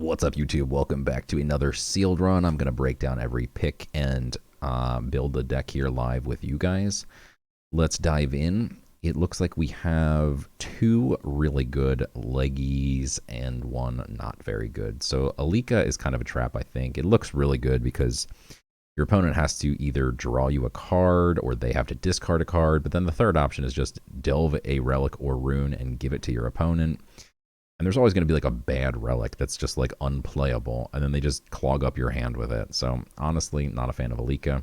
What's up, YouTube? Welcome back to another sealed run. I'm going to break down every pick and build the deck here live with you guys. Let's dive in. It looks like we have two really good leggies and one not very good. So Alika is kind of a trap, I think. It looks really good because your opponent has to either draw you a card or they have to discard a card. But then the third option is just delve a relic or rune and give it to your opponent. And there's always going to be like a bad relic that's just like unplayable, and then they just clog up your hand with it. So honestly, not a fan of Alika.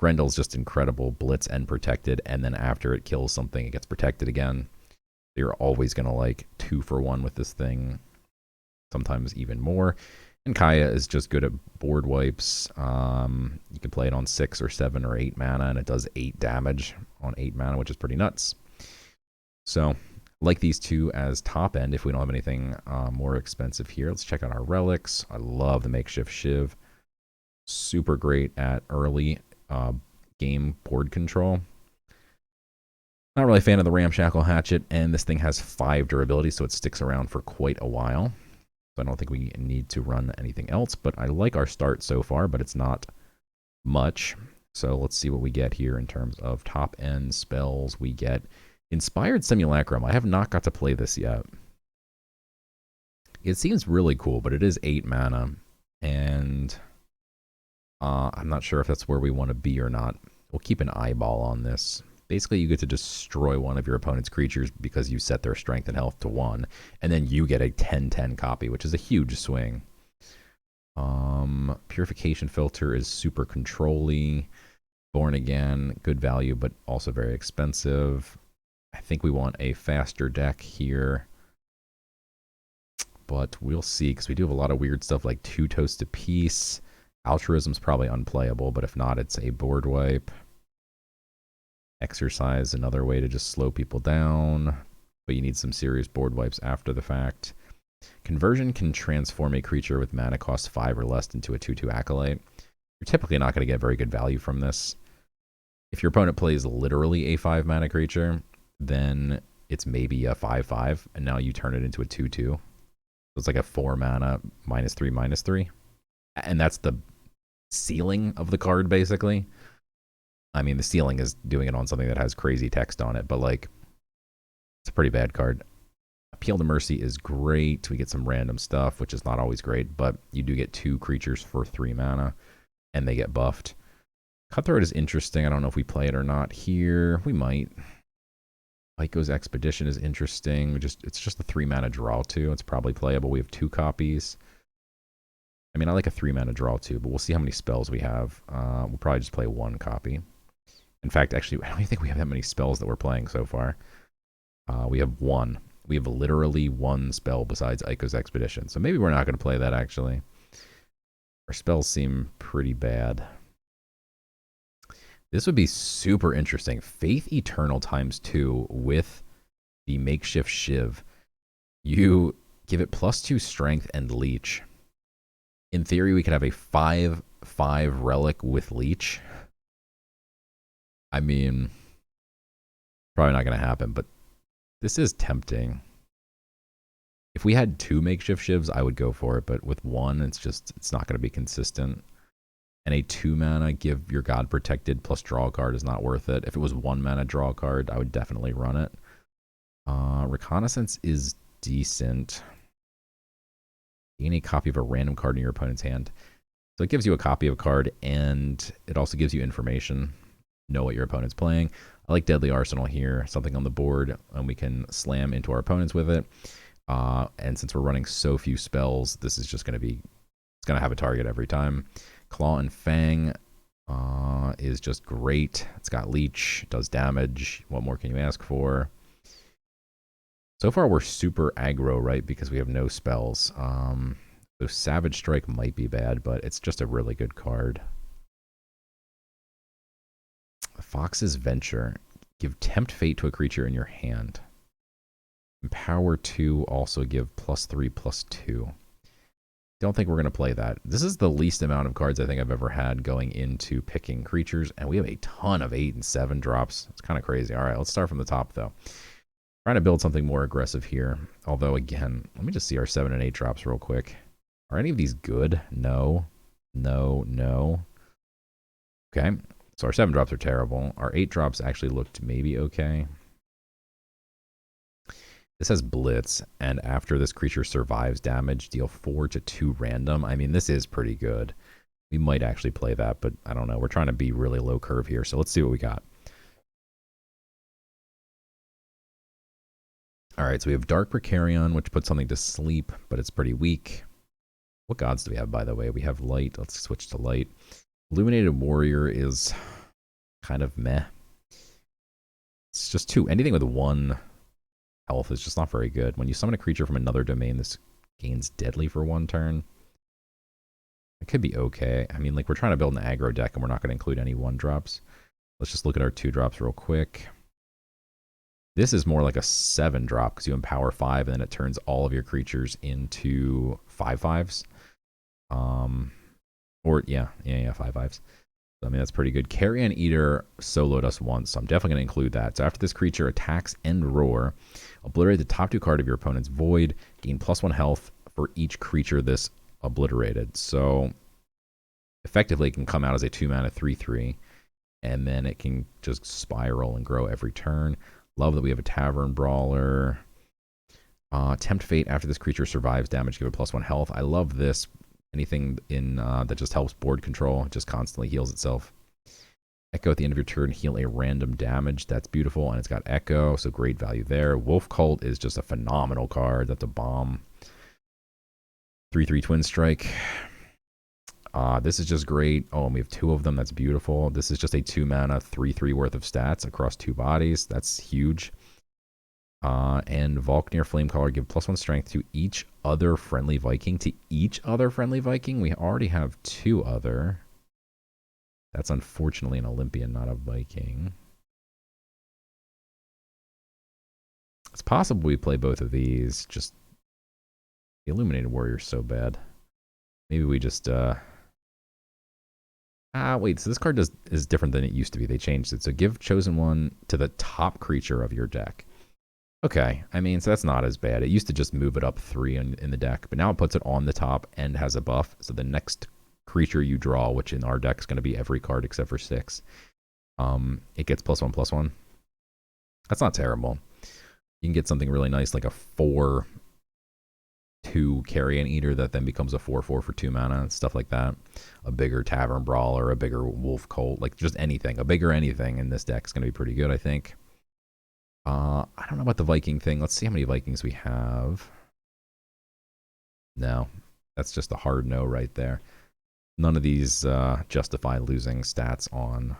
Grendel's just incredible, blitz and protected, and then after it kills something, it gets protected again. You're always going to like 2-for-1 with this thing, sometimes even more. And Kaya is just good at board wipes. You can play it on 6 or 7 or 8 mana, and it does 8 damage on 8 mana, which is pretty nuts. So like these two as top end if we don't have anything more expensive here. Let's check out our relics. I love the makeshift shiv. Super great at early game board control. Not really a fan of the ramshackle hatchet, and this thing has 5 durability, so it sticks around for quite a while. So I don't think we need to run anything else, but I like our start so far, but it's not much. So let's see what we get here in terms of top end spells. We get Inspired Simulacrum. I have not got to play this yet. It seems really cool, but it is 8 mana, and I'm not sure if that's where we want to be or not. We'll keep an eyeball on this. Basically, you get to destroy one of your opponent's creatures because you set their strength and health to 1, and then you get a 10/10 copy, which is a huge swing. Purification Filter is super control-y. Born Again, good value, but also very expensive. I think we want a faster deck here, but we'll see, because we do have a lot of weird stuff like 2 toast apiece. Altruism's probably unplayable, but if not, it's a board wipe. Exercise, another way to just slow people down, but you need some serious board wipes after the fact. Conversion can transform a creature with mana cost 5 or less into a 2/2 Acolyte. You're typically not going to get very good value from this. If your opponent plays literally a 5 mana creature, then it's maybe a 5/5, and now you turn it into a 2/2. So it's like a 4 mana -3/-3. And that's the ceiling of the card, basically. I mean, the ceiling is doing it on something that has crazy text on it, but like, it's a pretty bad card. Appeal to Mercy is great. We get some random stuff, which is not always great, but you do get 2 creatures for 3 mana, and they get buffed. Cutthroat is interesting. I don't know if we play it or not here. We might. Ico's Expedition is interesting. It's just a 3 mana draw 2. It's probably playable. We have 2 copies. I mean, I like a 3 mana draw 2, but we'll see how many spells we have. We'll probably just play 1 copy. In fact, actually, I don't even think we have that many spells that we're playing so far. We have 1. We have literally 1 spell besides Ico's Expedition. So maybe we're not going to play that, actually. Our spells seem pretty bad. This would be super interesting. Faith Eternal × 2 with the makeshift shiv. You give it +2 strength and leech. In theory, we could have a 5/5 relic with leech. I mean, probably not going to happen, but this is tempting. If we had 2 makeshift shivs, I would go for it, but with 1, it's not going to be consistent. And a 2 mana give your god protected plus draw a card is not worth it. If it was 1 mana draw a card, I would definitely run it. Reconnaissance is decent. Gain a copy of a random card in your opponent's hand. So it gives you a copy of a card, and it also gives you information. Know what your opponent's playing. I like Deadly Arsenal here. Something on the board, and we can slam into our opponents with it. And since we're running so few spells, this is just going to be... It's going to have a target every time. Claw and Fang is just great. It's got leech, does damage. What more can you ask for? So far, we're super aggro, right? Because we have no spells. So Savage Strike might be bad, but it's just a really good card. Fox's Venture. Give Tempt Fate to a creature in your hand. Empower 2, also give +3/+2. Don't think we're going to play that. This is the least amount of cards I think I've ever had going into picking creatures, and we have a ton of 8 and 7 drops. It's kind of crazy. All right, let's start from the top, though. Trying to build something more aggressive here. Although, again, let me just see our 7 and 8 drops real quick. Are any of these good? No. No, no. Okay. So our 7 drops are terrible. Our 8 drops actually looked maybe okay. This has Blitz, and after this creature survives damage, deal 4 to 2 random. I mean, this is pretty good. We might actually play that, but I don't know. We're trying to be really low curve here, so let's see what we got. All right, so we have Dark Carrion, which puts something to sleep, but it's pretty weak. What gods do we have, by the way? We have Light. Let's switch to Light. Illuminated Warrior is kind of meh. It's just 2. Anything with 1 health is just not very good. When you summon a creature from another domain, this gains Deadly for 1 turn. It could be okay. I mean, like, we're trying to build an aggro deck, and we're not going to include any 1-drops. Let's just look at our 2-drops real quick. This is more like a 7-drop because you empower 5, and then it turns all of your creatures into 5/5s. Or, yeah, 5/5s. So, I mean, that's pretty good. Carrion Eater soloed us once, so I'm definitely going to include that. So after this creature attacks and roar, obliterate the top 2 card of your opponent's void, gain +1 health for each creature this obliterated. So effectively it can come out as a 2-mana 3/3, and then it can just spiral and grow every turn. Love that we have a Tavern Brawler. Tempt Fate, after this creature survives damage, give it +1 health. I love this. Anything in that just helps board control, it just constantly heals itself. Echo, at the end of your turn, heal a random damage. That's beautiful, and it's got Echo, so great value there. Wolf Cult is just a phenomenal card. That's a bomb. 3/3 Twin Strike. This is just great. Oh, and we have 2 of them. That's beautiful. This is just a 2-mana 3/3 worth of stats across 2 bodies. That's huge. And Volknir Flamecaller, give +1 strength to each other friendly Viking. To each other friendly Viking? We already have 2 other. That's unfortunately an Olympian, not a Viking. It's possible we play both of these. Just the Illuminated Warrior is so bad. Maybe we just wait, so this card is different than it used to be. They changed it. So give chosen one to the top creature of your deck. Okay, I mean, so that's not as bad. It used to just move it up 3 in the deck, but now it puts it on the top and has a buff. So the next creature you draw, which in our deck is going to be every card except for 6, it gets +1/+1. That's not terrible. You can get something really nice like a 4/2 Carrion Eater that then becomes a 4/4 for 2 mana and stuff like that. A bigger Tavern Brawler, a bigger Wolf Cult, like just anything. A bigger anything in this deck is going to be pretty good, I think. I don't know about the Viking thing. Let's see how many Vikings we have. No, that's just a hard no right there. None of these justify losing stats on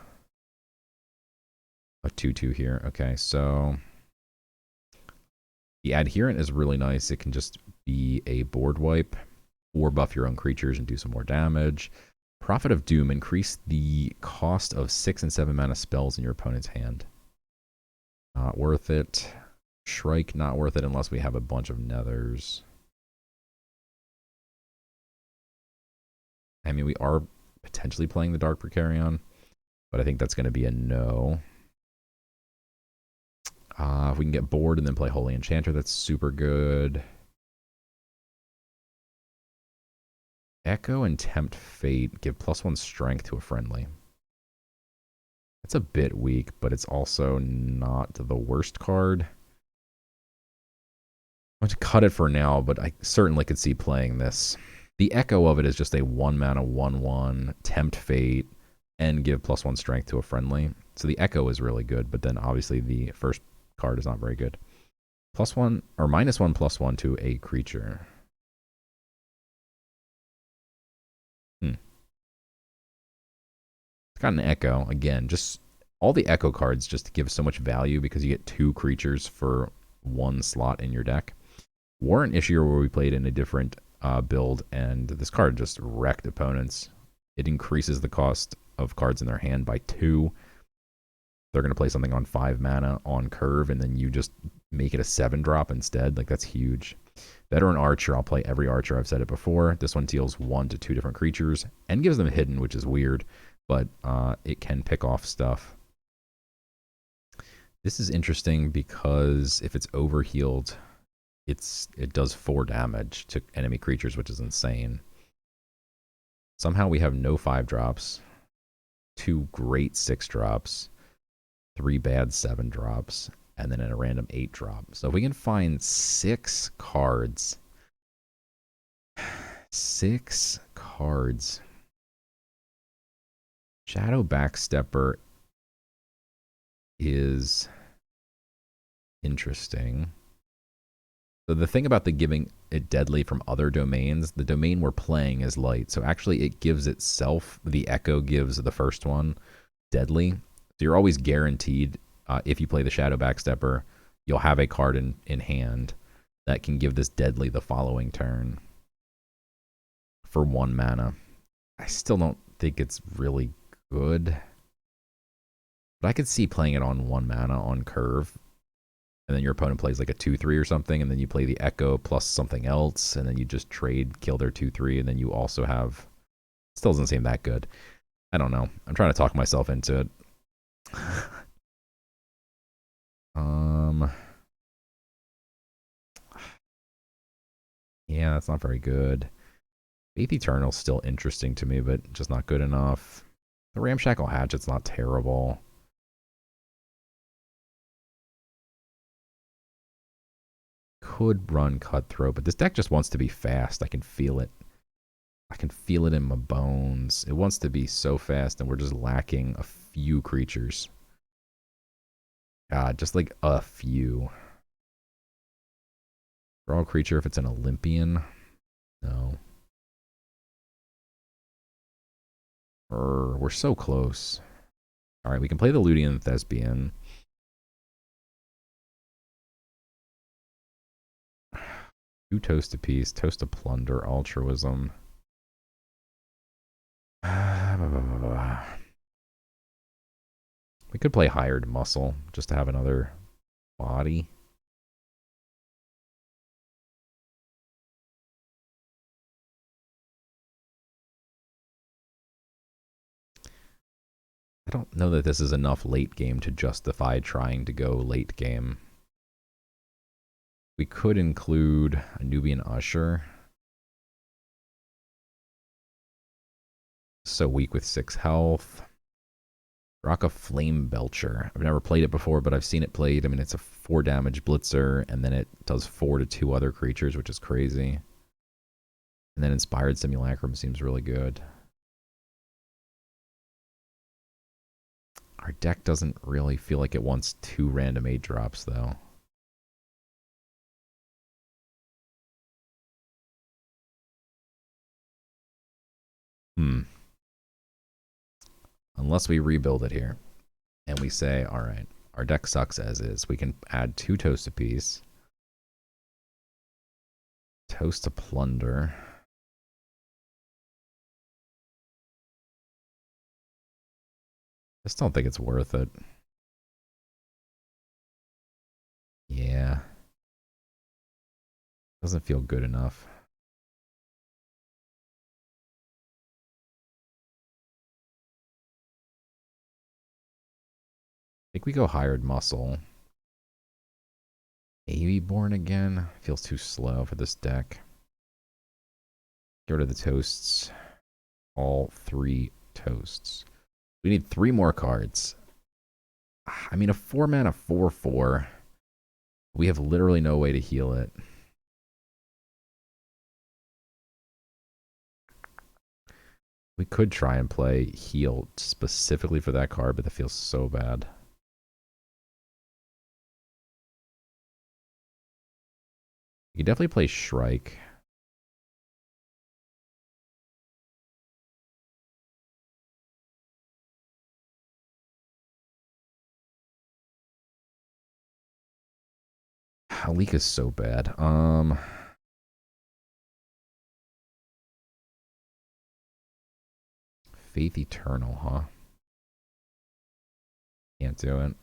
a 2/2 here. Okay, so the Adherent is really nice. It can just be a board wipe or buff your own creatures and do some more damage. Prophet of Doom, increase the cost of 6 and 7 mana spells in your opponent's hand. Not worth it. Shrike, not worth it unless we have a bunch of nethers. I mean, we are potentially playing the Dark Carrion, but I think that's going to be a no. If we can get bored and then play Holy Enchanter, that's super good. Echo and Tempt Fate give +1 strength to a friendly. It's a bit weak, but it's also not the worst card. I'm going to cut it for now, but I certainly could see playing this. The Echo of it is just a 1-mana 1/1, Tempt Fate, and give +1 strength to a friendly. So the Echo is really good, but then obviously the first card is not very good. +1 or -1 +1 to a creature. It's got an Echo. Again, just all the Echo cards just give so much value because you get 2 creatures for 1 slot in your deck. Warrant Issuer, where we played in a different build, and this card just wrecked opponents. It increases the cost of cards in their hand by 2. They're going to play something on 5 mana on curve, and then you just make it a 7-drop instead. Like, that's huge. Veteran Archer, I'll play every Archer. I've said it before. This one deals 1 to 2 different creatures and gives them hidden, which is weird, but it can pick off stuff. This is interesting because if it's overhealed, it does 4 damage to enemy creatures, which is insane. Somehow we have no 5-drops, 2 great 6-drops, 3 bad 7-drops, and then a random 8-drop. So if we can find 6 cards, 6 cards. Shadow Backstepper is interesting. So the thing about the giving it deadly from other domains, the domain we're playing is light. So actually it gives itself, the echo gives the first one deadly. So you're always guaranteed, if you play the Shadow Backstepper, you'll have a card in hand that can give this deadly the following turn for 1 mana. I still don't think it's really good. But I could see playing it on 1 mana on curve. And then your opponent plays like a 2/3 or something, and then you play the Echo plus something else, and then you just trade, kill their 2/3, and then you also have... Still doesn't seem that good. I don't know. I'm trying to talk myself into it. Yeah, that's not very good. Faith Eternal's still interesting to me, but just not good enough. The Ramshackle Hatchet's not terrible. Could run Cutthroat, but this deck just wants to be fast. I can feel it. I can feel it in my bones. It wants to be so fast, and we're just lacking a few creatures. God, just like a few. Draw a creature if it's an Olympian. No. We're so close. Alright, we can play the Ludian Thespian. Two Toast a Piece, Toast a Plunder, Altruism. We could play Hired Muscle just to have another body. I don't know that this is enough late game to justify trying to go late game. We could include a Nubian Usher. So weak with 6 health. Rock a Flame Belcher. I've never played it before, but I've seen it played. I mean, it's a 4 damage blitzer, and then it does 4 to 2 other creatures, which is crazy. And then Inspired Simulacrum seems really good. Our deck doesn't really feel like it wants 2 random 8-drops, though. Unless we rebuild it here. And we say, alright, our deck sucks as is. We can add 2 Toast a Piece. Toast to Plunder. I just don't think it's worth it. Yeah. Doesn't feel good enough. I think we go Hired Muscle. Maybe Born Again. Feels too slow for this deck. Get rid of the toasts. All 3 toasts. We need 3 more cards. I mean, a 4 mana 4/4. We have literally no way to heal it. We could try and play heal specifically for that card, but that feels so bad. You can definitely play Shrike. Leak is so bad. Faith Eternal, huh? Can't do it.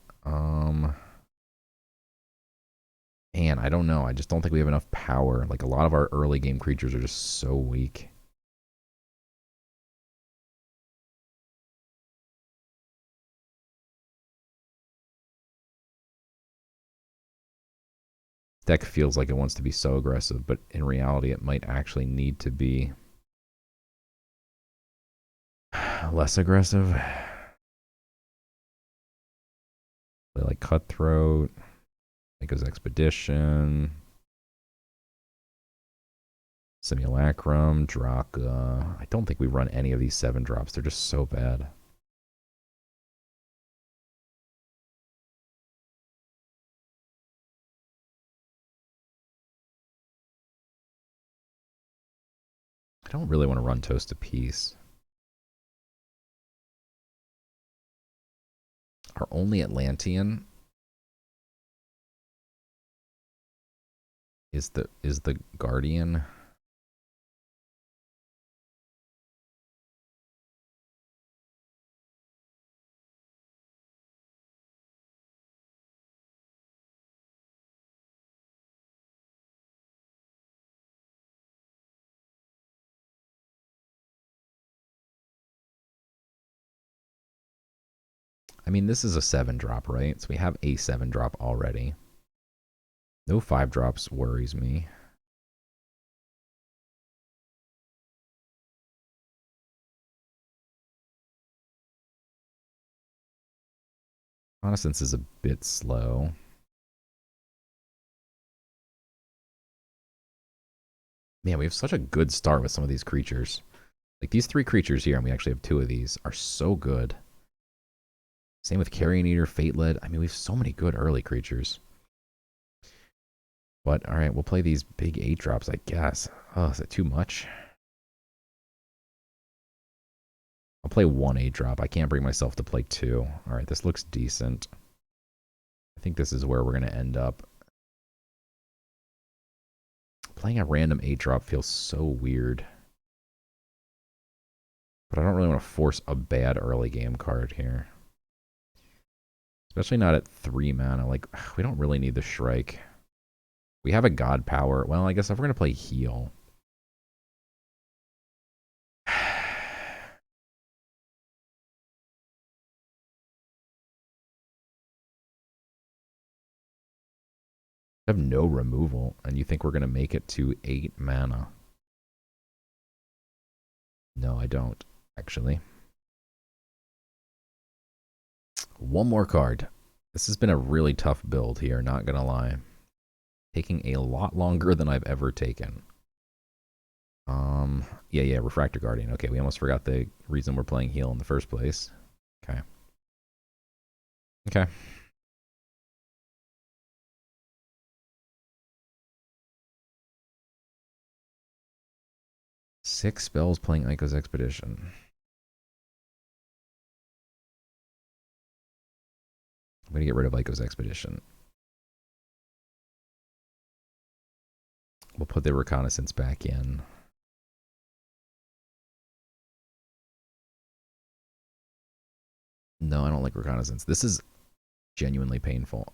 Man, I don't know. I just don't think we have enough power. Like, a lot of our early game creatures are just so weak. Deck feels like it wants to be so aggressive, but in reality, it might actually need to be less aggressive. Play like Cutthroat, Mako's Expedition, Simulacrum, Draka. I don't think we run any of these 7 drops. They're just so bad. I don't really want to run Toast of Peace. Our only Atlantean is the Guardian. I mean, this is a 7 drop, right? So we have a 7 drop already. No 5 drops worries me. Reconnaissance is a bit slow. Man, we have such a good start with some of these creatures. Like these 3 creatures here, and we actually have 2 of these, are so good. Same with Carrion Eater, Fate Led. I mean, we have so many good early creatures. But, alright, we'll play these big 8 drops, I guess. Oh, is that too much? I'll play 1 8 drop. I can't bring myself to play 2. Alright, this looks decent. I think this is where we're going to end up. Playing a random 8 drop feels so weird. But I don't really want to force a bad early game card here. Especially not at 3 mana. Like, we don't really need the Shrike. We have a God Power. Well, I guess if we're going to play Heal. I have no removal, and you think we're going to make it to 8 mana. No, I don't, actually. One more card. This has been a really tough build here, not going to lie. Taking a lot longer than I've ever taken. Yeah, Refractor Guardian. Okay, we almost forgot the reason we're playing Heal in the first place. Okay. Okay. Six spells playing Ico's Expedition. I'm going to get rid of Ico's Expedition. We'll put the Reconnaissance back in. No, I don't like Reconnaissance. This is genuinely painful.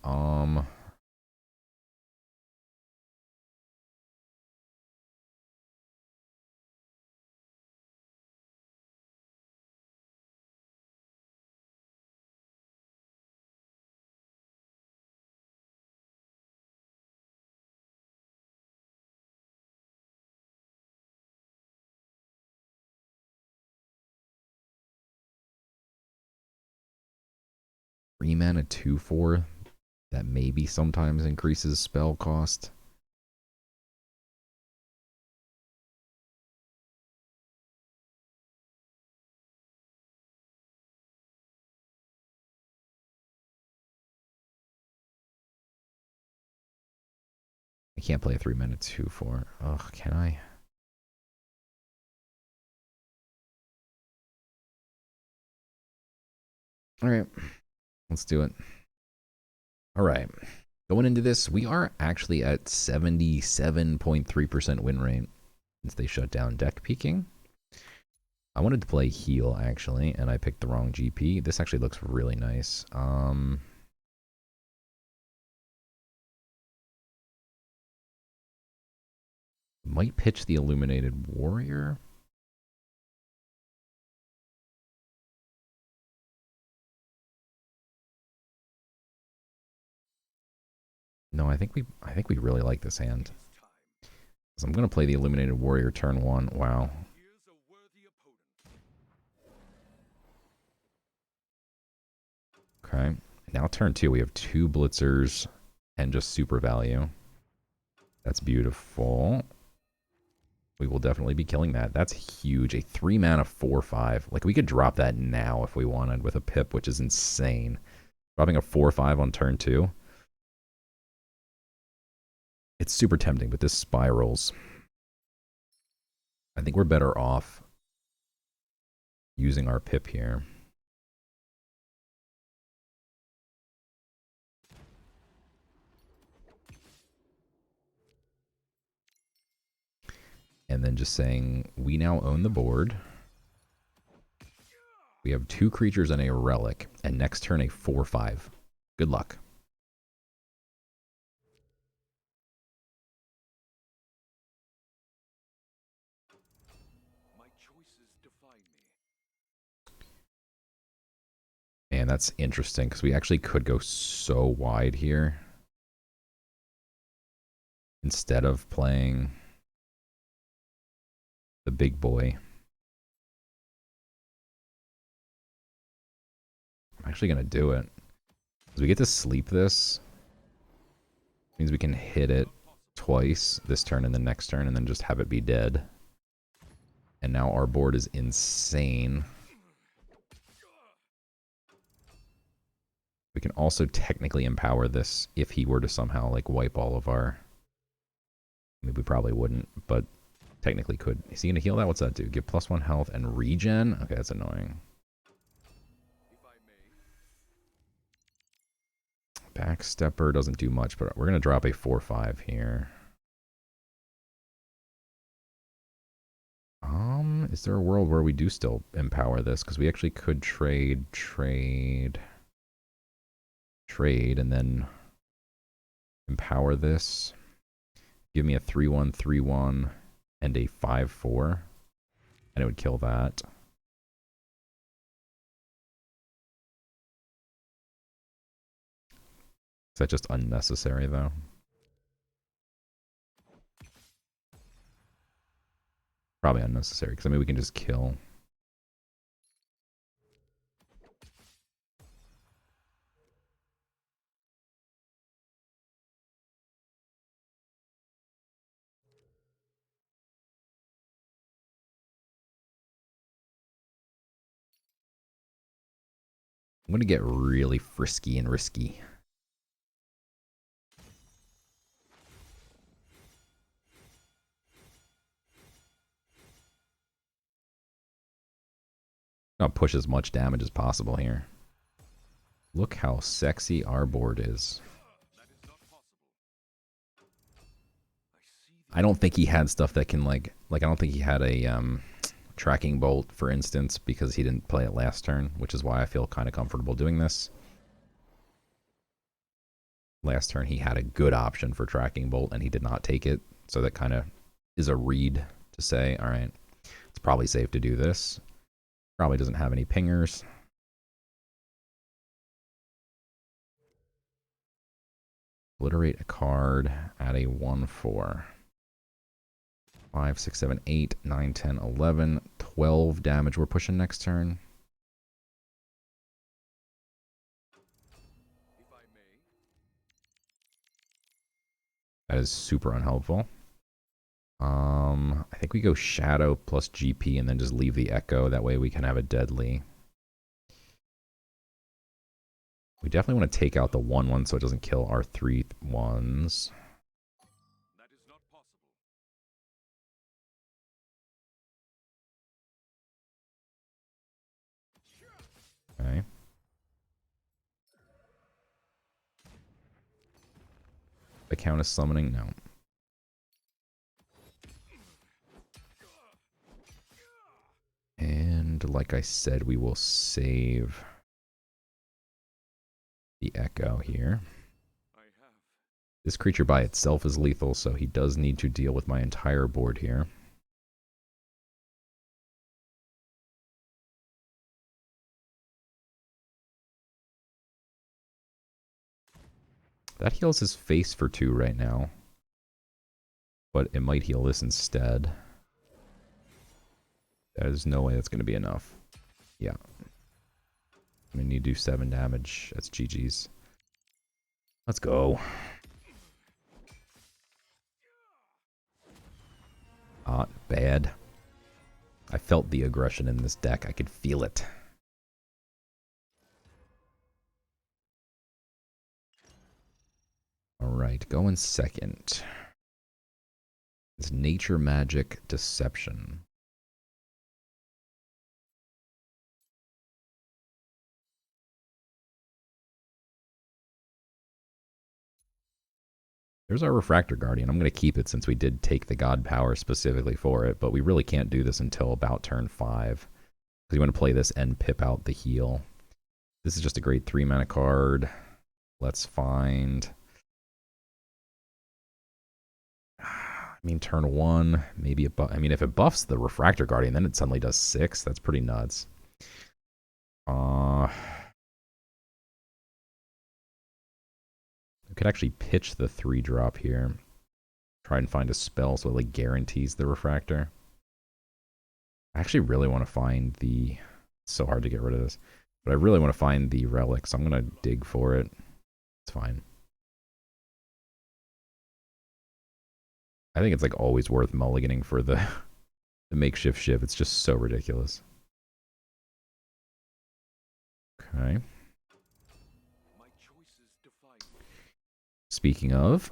3 mana 2/4. That maybe sometimes increases spell cost. I can't play a 3 mana 2/4. Ugh, can I? Alright, let's do it. Alright, going into this, we are actually at 77.3% win rate since they shut down deck peaking. I wanted to play Heal, actually, and I picked the wrong GP. This actually looks really nice. Might pitch the Illuminated Warrior. No, I think we really like this hand. So I'm gonna play the Illuminated Warrior turn 1. Wow. Okay. Now turn 2, we have 2 Blitzers and just super value. That's beautiful. We will definitely be killing that. That's huge. A 3 mana 4/5. Like, we could drop that now if we wanted with a pip, which is insane. Dropping a 4/5 on turn 2. It's super tempting, but this spirals. I think we're better off using our pip here. And then just saying, we now own the board. We have 2 creatures and a relic, and next turn a 4/5. Good luck. My choices define me. Man, that's interesting, because we actually could go so wide here. Instead of playing the big boy. I'm actually going to do it. Because we get to sleep this. Means we can hit it twice this turn and the next turn, and then just have it be dead. And now our board is insane. We can also technically empower this if he were to somehow like wipe all of our... Maybe we probably wouldn't, but technically could. Is he going to heal that? What's that do? Give +1 health and regen? Okay, that's annoying. Backstepper doesn't do much, but we're going to drop a 4/5 here. Is there a world where we do still empower this? Because we actually could trade, and then empower this. Give me a 3/1, 3/1, and a 5/4. And it would kill that. Is that just unnecessary, though? Probably unnecessary, because I mean, we can just kill. I'm going to get really frisky and risky. I'll push as much damage as possible here. Look how sexy our board is. I don't think he had stuff that can like I don't think he had a tracking bolt, for instance, because he didn't play it last turn, which is why I feel kind of comfortable doing this. Last turn he had a good option for tracking bolt and he did not take it, so that kind of is a read to say, all right, it's probably safe to do this. Probably doesn't have any pingers. Obliterate a card, add a 1/4. 5, 6, 7, 8, 9, 10, 11, 12 damage we're pushing next turn. That is super unhelpful. I think we go Shadow plus GP and then just leave the Echo. That way we can have a deadly. We definitely want to take out the 1/1 so it doesn't kill our 3/1s. That is not possible. Okay. The count is summoning? No. And like I said, we will save the Echo here. This creature by itself is lethal, so he does need to deal with my entire board here. That heals his face for 2 right now. But it might heal this instead. There's no way that's going to be enough. Yeah. I'm going to need to do 7 damage. That's GG's. Let's go. Not bad. I felt the aggression in this deck. I could feel it. Alright, going second. It's Nature Magic Deception. There's our Refractor Guardian. I'm going to keep it since we did take the God Power specifically for it, but we really can't do this until about turn 5. Because you want to play this and pip out the heal. This is just a great 3-mana card. Let's find... I mean, turn 1, maybe it I mean, if it buffs the Refractor Guardian, then it suddenly does 6. That's pretty nuts. We could actually pitch the 3-drop here. Try and find a spell so it like guarantees the Refractor. I actually really want to find the... It's so hard to get rid of this. But I really want to find the relic, so I'm going to dig for it. It's fine. I think it's like always worth mulliganing for the makeshift shiv. It's just so ridiculous. Okay. Speaking of,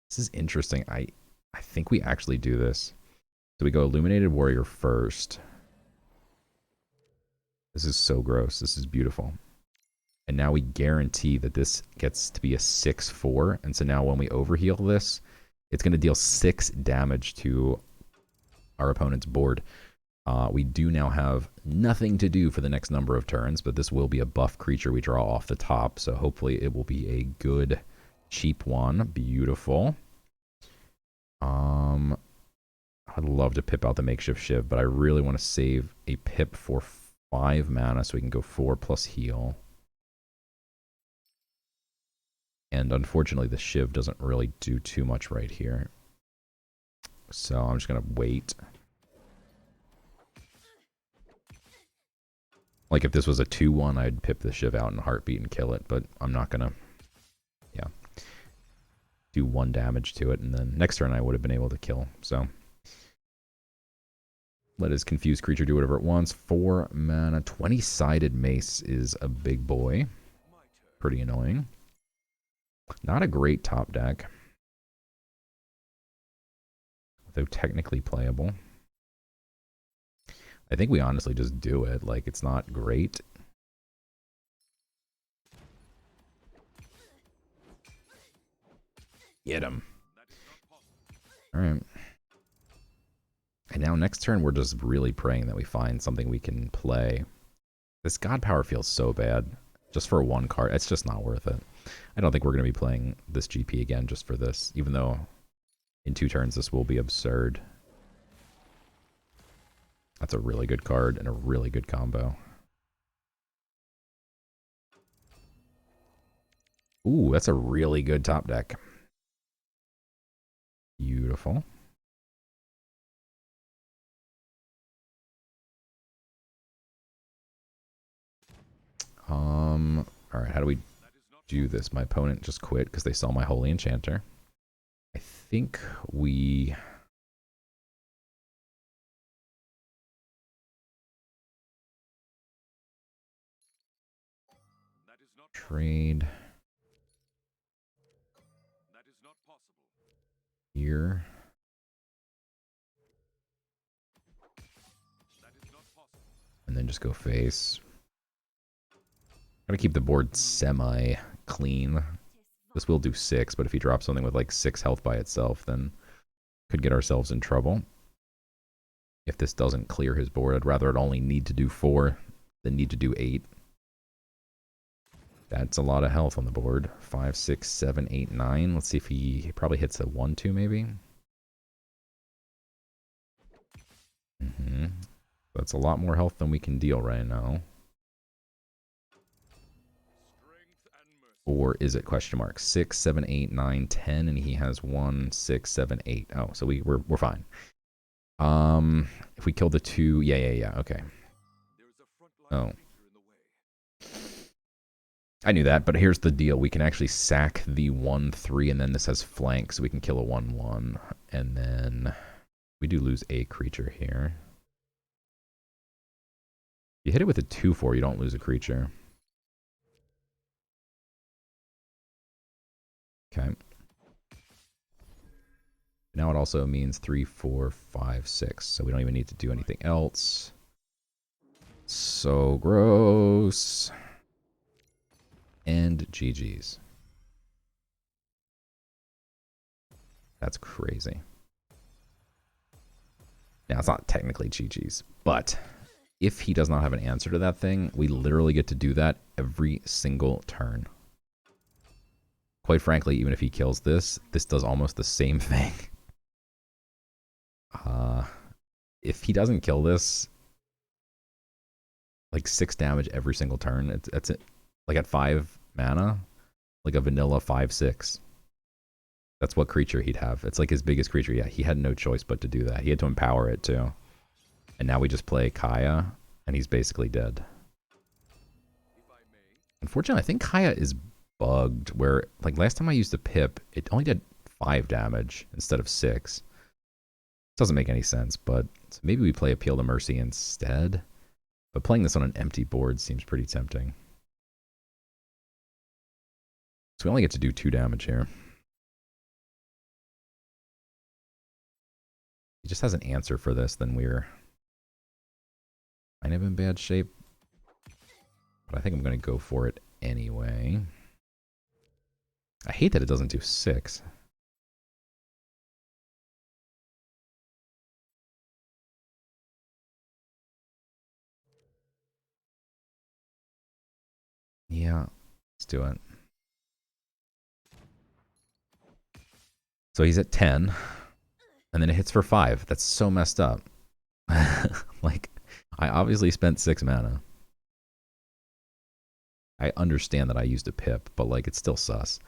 this is interesting. I think we actually do this. So we go Illuminated Warrior first. This is so gross. This is beautiful. And now we guarantee that this gets to be a 6/4. And so now when we overheal this, it's going to deal 6 damage to our opponent's board. We do now have nothing to do for the next number of turns, but this will be a buff creature we draw off the top. So hopefully it will be a good, cheap one. Beautiful. I'd love to pip out the makeshift shiv, but I really want to save a pip for 5 mana so we can go 4 plus heal. And unfortunately, the shiv doesn't really do too much right here. So I'm just going to wait. Like if this was a 2/1, I'd pip the shiv out in a heartbeat and kill it, but I'm not going to, yeah, do 1 damage to it. And then next turn I would have been able to kill. So let his confused creature do whatever it wants. 4 mana, 20-sided mace is a big boy. Pretty annoying. Not a great top deck, though technically playable. I think we honestly just do it. Like, it's not great. Get him. Alright. And now next turn, we're just really praying that we find something we can play. This God Power feels so bad. Just for 1 card. It's just not worth it. I don't think we're going to be playing this GP again just for this. Even though in 2 turns this will be absurd. That's a really good card and a really good combo. Ooh, that's a really good top deck. Beautiful. Alright, how do we do this? My opponent just quit because they saw my Holy Enchanter. I think we... trade here. And then just go face. Gotta keep the board semi-clean. This will do 6, but if he drops something with like 6 health by itself, then could get ourselves in trouble. If this doesn't clear his board, I'd rather it only need to do 4 than need to do 8. That's a lot of health on the board. 5, 6, 7, 8, 9. Let's see if he probably hits a 1-2 maybe. That's a lot more health than we can deal right now. or is it question mark? 6, 7, 8, 9, 10, and he has 1, 6, 7, 8. Oh, so we're fine. If we kill the 2, yeah, okay. Oh. I knew that, but here's the deal. We can actually sack the 1, 3, and then this has flank, so we can kill a 1, 1. And then we do lose a creature here. You hit it with a 2, 4, you don't lose a creature. Okay. Now it also means 3, 4, 5, 6, so we don't even need to do anything else. So gross. And GG's. That's crazy. Now, it's not technically GG's, but if he does not have an answer to that thing, we literally get to do that every single turn. Quite frankly, even if he kills this, this does almost the same thing. If he doesn't kill this, like 6 damage every single turn, that's it. Like at 5 mana, like a vanilla 5/6. That's what creature he'd have. It's like his biggest creature. Yeah, he had no choice but to do that. He had to empower it too. And now we just play Kaya, and he's basically dead. Unfortunately, I think Kaya is bugged, where like last time I used a pip, it only did 5 damage instead of 6. Doesn't make any sense, but so maybe we play Appeal to Mercy instead. But playing this on an empty board seems pretty tempting. So we only get to do 2 damage here. He just has an answer for this, then we're kind of in bad shape. But I think I'm going to go for it anyway. I hate that it doesn't do 6. Yeah, let's do it. So he's at 10, and then it hits for 5. That's so messed up. Like, I obviously spent 6 mana. I understand that I used a pip, but like, it's still sus.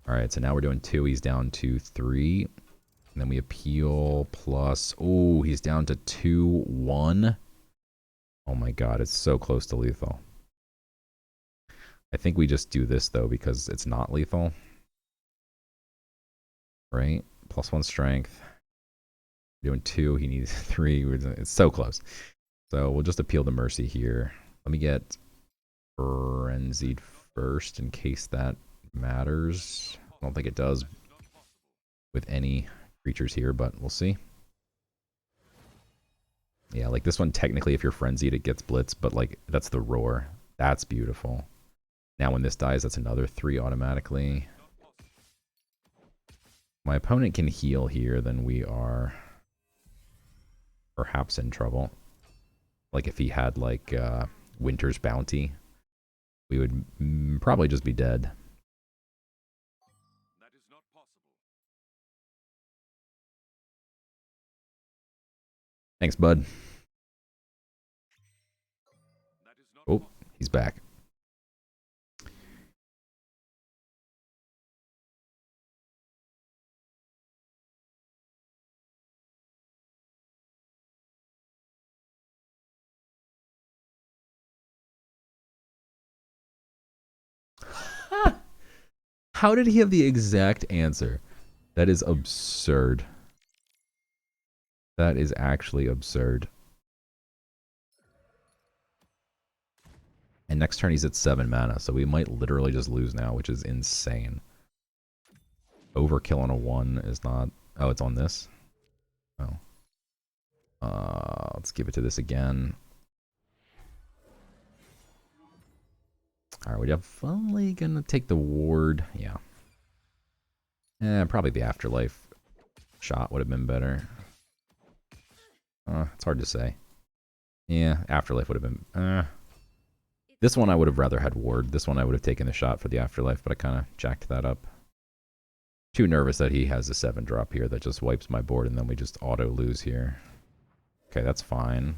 Alright, so now we're doing 2. He's down to 3. And then we appeal plus... Oh, he's down to 2, 1. Oh my god, it's so close to lethal. I think we just do this, though, because it's not lethal. Right? +1 strength. We're doing 2. He needs 3. It's so close. So we'll just appeal to Mercy here. Let me get Frenzied first in case that matters. I don't think it does with any creatures here, but we'll see. Yeah, like this one, technically, if you're Frenzied, it gets Blitz, but like, that's the Roar. That's beautiful. Now when this dies, that's another 3 automatically. My opponent can heal here, then we are perhaps in trouble. Like if he had like Winter's Bounty, we would probably just be dead. That is not possible. Thanks, bud. That is not Oh, possible. he's back. How did he have the exact answer? That is absurd. That is actually absurd. And next turn he's at 7 mana, so we might literally just lose now, which is insane. Overkill on a 1 is not... Oh, it's on this? Oh. Let's give it to this again. Alright, we're definitely gonna take the ward. Yeah. Probably the Afterlife shot would have been better. It's hard to say. Yeah, Afterlife would have been... This one I would have rather had ward. This one I would have taken the shot for the Afterlife, but I kind of jacked that up. Too nervous that he has a 7 drop here that just wipes my board and then we just auto lose here. Okay, that's fine.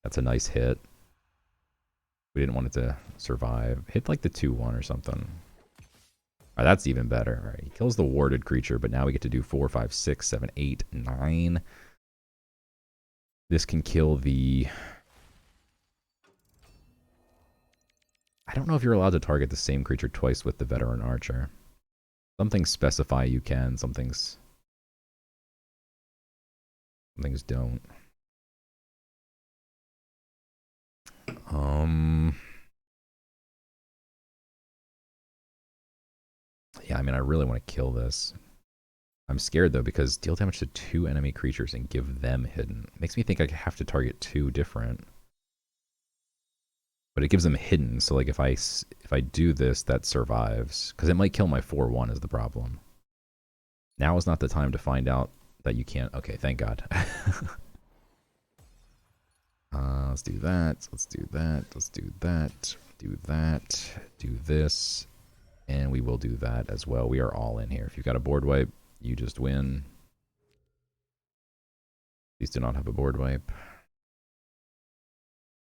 That's a nice hit. We didn't want it to survive. Hit like the 2-1 or something. All right, that's even better. All right, he kills the warded creature, but now we get to do 4, 5, 6, 7, 8, 9. This can kill the... I don't know if you're allowed to target the same creature twice with the veteran archer. Some things specify you can, some things don't. Yeah, I mean, I really want to kill this. I'm scared though because deal damage to 2 enemy creatures and give them hidden. Makes me think I have to target 2 different. But it gives them hidden, so like if I do this, that survives. Because it might kill my 4/1 is the problem. Now is not the time to find out that you can't. Okay, thank God. Let's do that. Let's do that. Let's do that. Do that. Do this. And we will do that as well. We are all in here. If you've got a board wipe, you just win. These do not have a board wipe.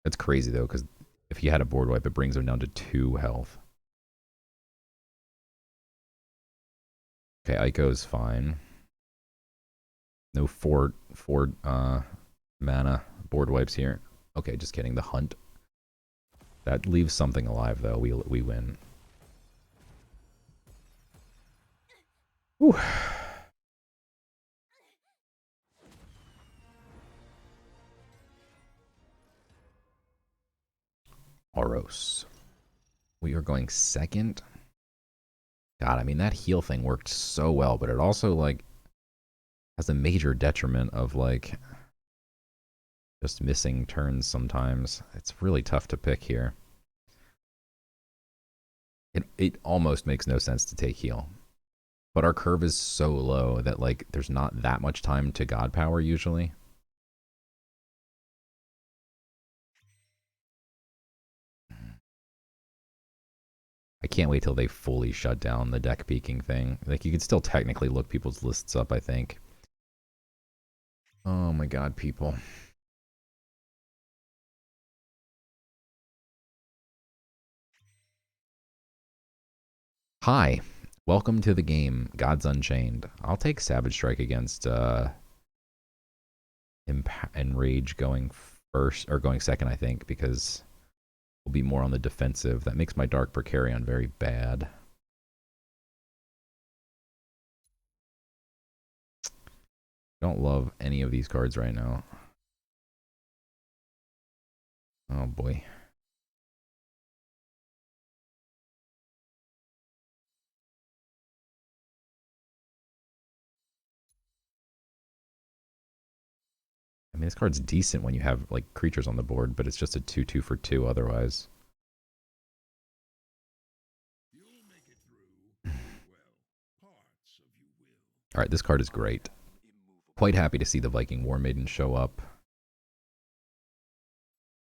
That's crazy though, because if he had a board wipe, it brings him down to 2 health. Okay, Ico's fine. No four mana board wipes here. Okay, just kidding. The hunt. That leaves something alive though. We win. Whew. Oros. We are going second. God, I mean, that heal thing worked so well, but it also, like, has a major detriment of, like, just missing turns sometimes. It's really tough to pick here. It almost makes no sense to take heal. But our curve is so low that, like, there's not that much time to God Power usually. I can't wait till they fully shut down the deck peeking thing. Like, you could still technically look people's lists up, I think. Oh my god, people. Hi, welcome to the game, Gods Unchained. I'll take Savage Strike against Enrage going first, or going second, I think, because we'll be more on the defensive. That makes my Dark Carrion very bad. Don't love any of these cards right now. Oh boy. I mean, this card's decent when you have, like, creatures on the board, but it's just a 2/2 for 2 otherwise. Alright, this card is great. Quite happy to see the Viking War Maiden show up.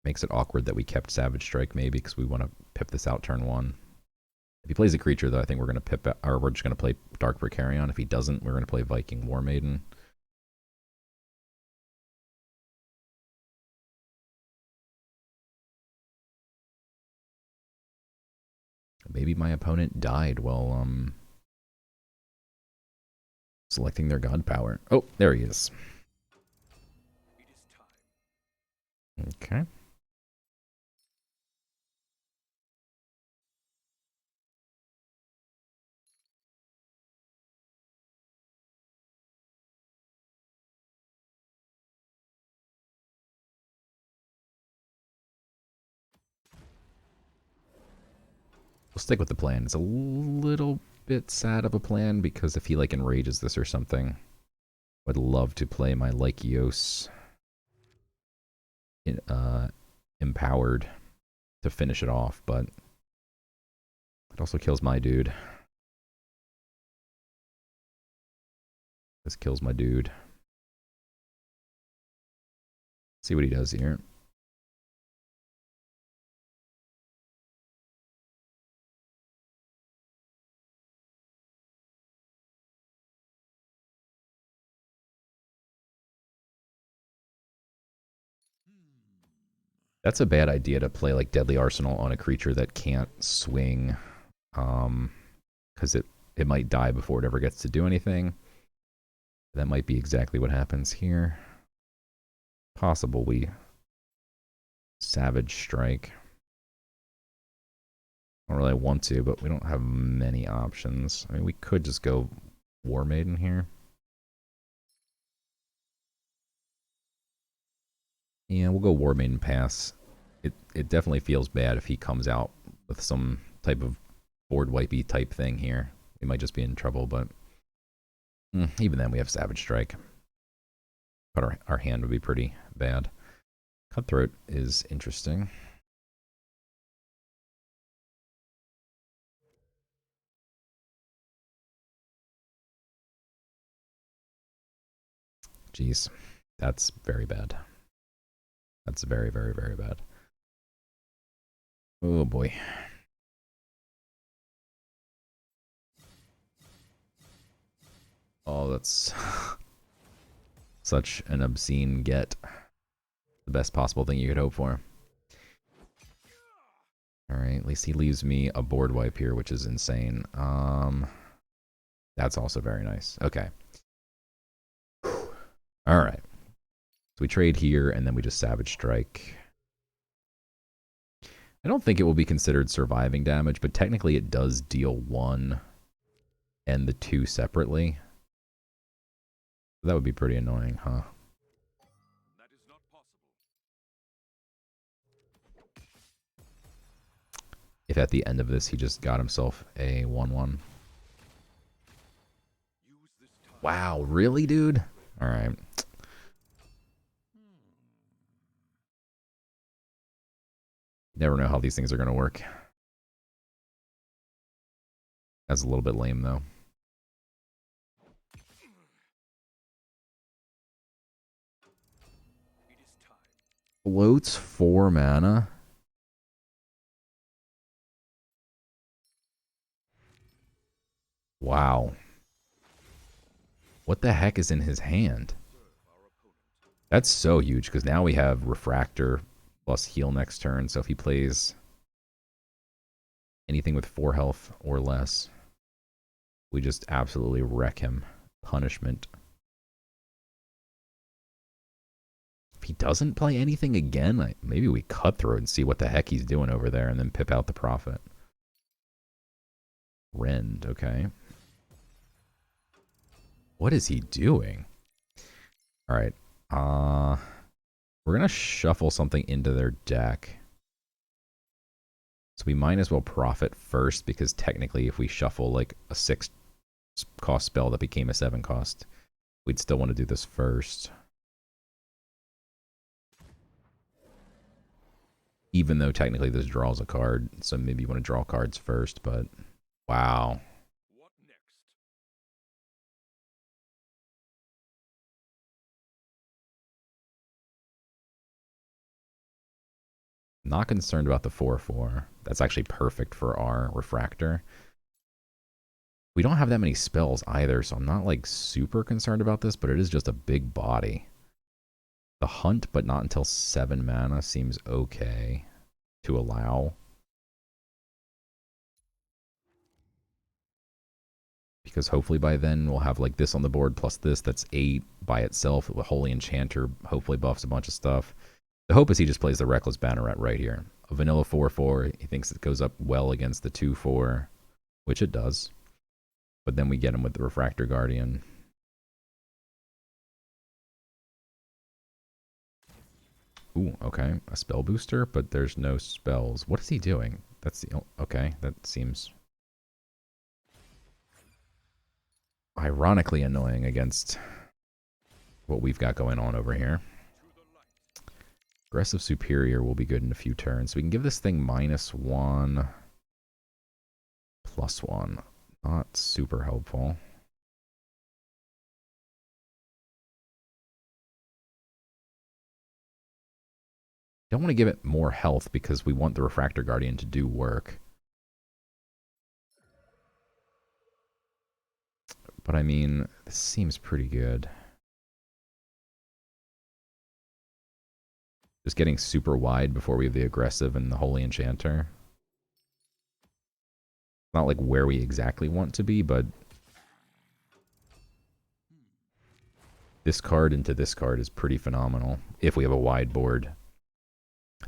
Makes it awkward that we kept Savage Strike, maybe, because we want to pip this out turn 1. If he plays a creature, though, I think we're going to pip it, or we're just going to play Dark Carrion. If he doesn't, we're going to play Viking War Maiden. Maybe my opponent died while selecting their god power. Oh, there he is. Okay. We'll stick with the plan. It's a little bit sad of a plan because if he, like, enrages this or something, I'd love to play my Lykios empowered to finish it off, but it also kills my dude. This kills my dude. See what he does here. That's a bad idea to play, like, Deadly Arsenal on a creature that can't swing. because it might die before it ever gets to do anything. That might be exactly what happens here. Possible we Savage Strike. I don't really want to, but we don't have many options. I mean, we could just go War Maiden here. Yeah, we'll go War Maiden pass. It definitely feels bad if he comes out with some type of board wipey type thing here. We might just be in trouble, but even then we have Savage Strike. But our hand would be pretty bad. Cutthroat is interesting. Jeez, that's very bad. That's very, very, very bad. Oh boy. Oh, that's such an obscene get. The best possible thing you could hope for. Alright, at least he leaves me a board wipe here, which is insane. That's also very nice. Okay. Alright. So we trade here, and then we just Savage Strike. I don't think it will be considered surviving damage, but technically it does deal 1 and the 2 separately. That would be pretty annoying, huh? That is not possible. If at the end of this he just got himself a 1-1. Use this time. Wow, really, dude? Alright. Never know how these things are going to work. That's a little bit lame, though. It is time. Floats 4 mana. Wow. What the heck is in his hand? That's so huge, because now we have Refractor plus heal next turn, so if he plays anything with 4 health or less, we just absolutely wreck him. Punishment. If he doesn't play anything again, maybe we Cutthroat and see what the heck he's doing over there, and then pip out the Prophet. Rend, okay. What is he doing? Alright. We're going to shuffle something into their deck. So we might as well Prophet first, because technically if we shuffle like a 6 cost spell that became a 7 cost, we'd still want to do this first. Even though technically this draws a card, so maybe you want to draw cards first, but wow. What next? Not concerned about the 4/4. That's actually perfect for our Refractor. We don't have that many spells either, so I'm not like super concerned about this, but it is just a big body. The Hunt, but not until 7 mana, seems okay to allow. Because hopefully by then we'll have like this on the board plus this, that's 8 by itself. The Holy Enchanter hopefully buffs a bunch of stuff. The hope is he just plays the Reckless Banneret right here. A vanilla 4/4, he thinks it goes up well against the 2/4, which it does. But then we get him with the Refractor Guardian. Ooh, okay. A spell booster, but there's no spells. What is he doing? That's the... Okay, that seems ironically annoying against what we've got going on over here. Aggressive Superior will be good in a few turns. We can give this thing -1, +1. Not super helpful. Don't want to give it more health because we want the Refractor Guardian to do work. But I mean, this seems pretty good. Just getting super wide before we have the aggressive and the Holy Enchanter. Not like where we exactly want to be, but this card into this card is pretty phenomenal. If we have a wide board,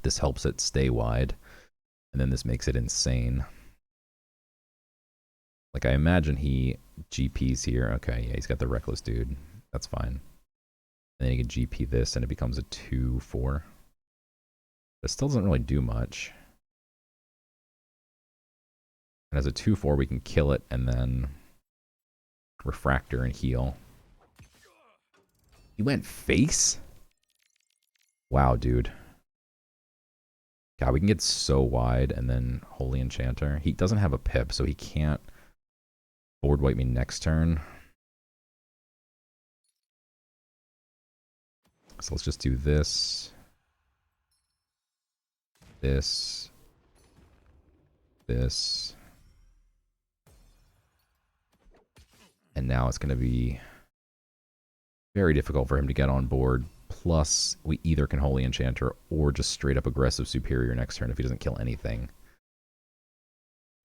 this helps it stay wide, and then this makes it insane. Like, I imagine he GPs here. Okay, yeah, he's got the Reckless Dude. That's fine. And then he can GP this, and it becomes a 2-4. But it still doesn't really do much. And as a 2-4, we can kill it, and then Refractor and heal. He went face? Wow, dude. God, we can get so wide, and then Holy Enchanter. He doesn't have a pip, so he can't board wipe me next turn. So let's just do this. This. This. And now it's going to be very difficult for him to get on board. Plus, we either can Holy Enchanter or just straight up aggressive Superior next turn if he doesn't kill anything.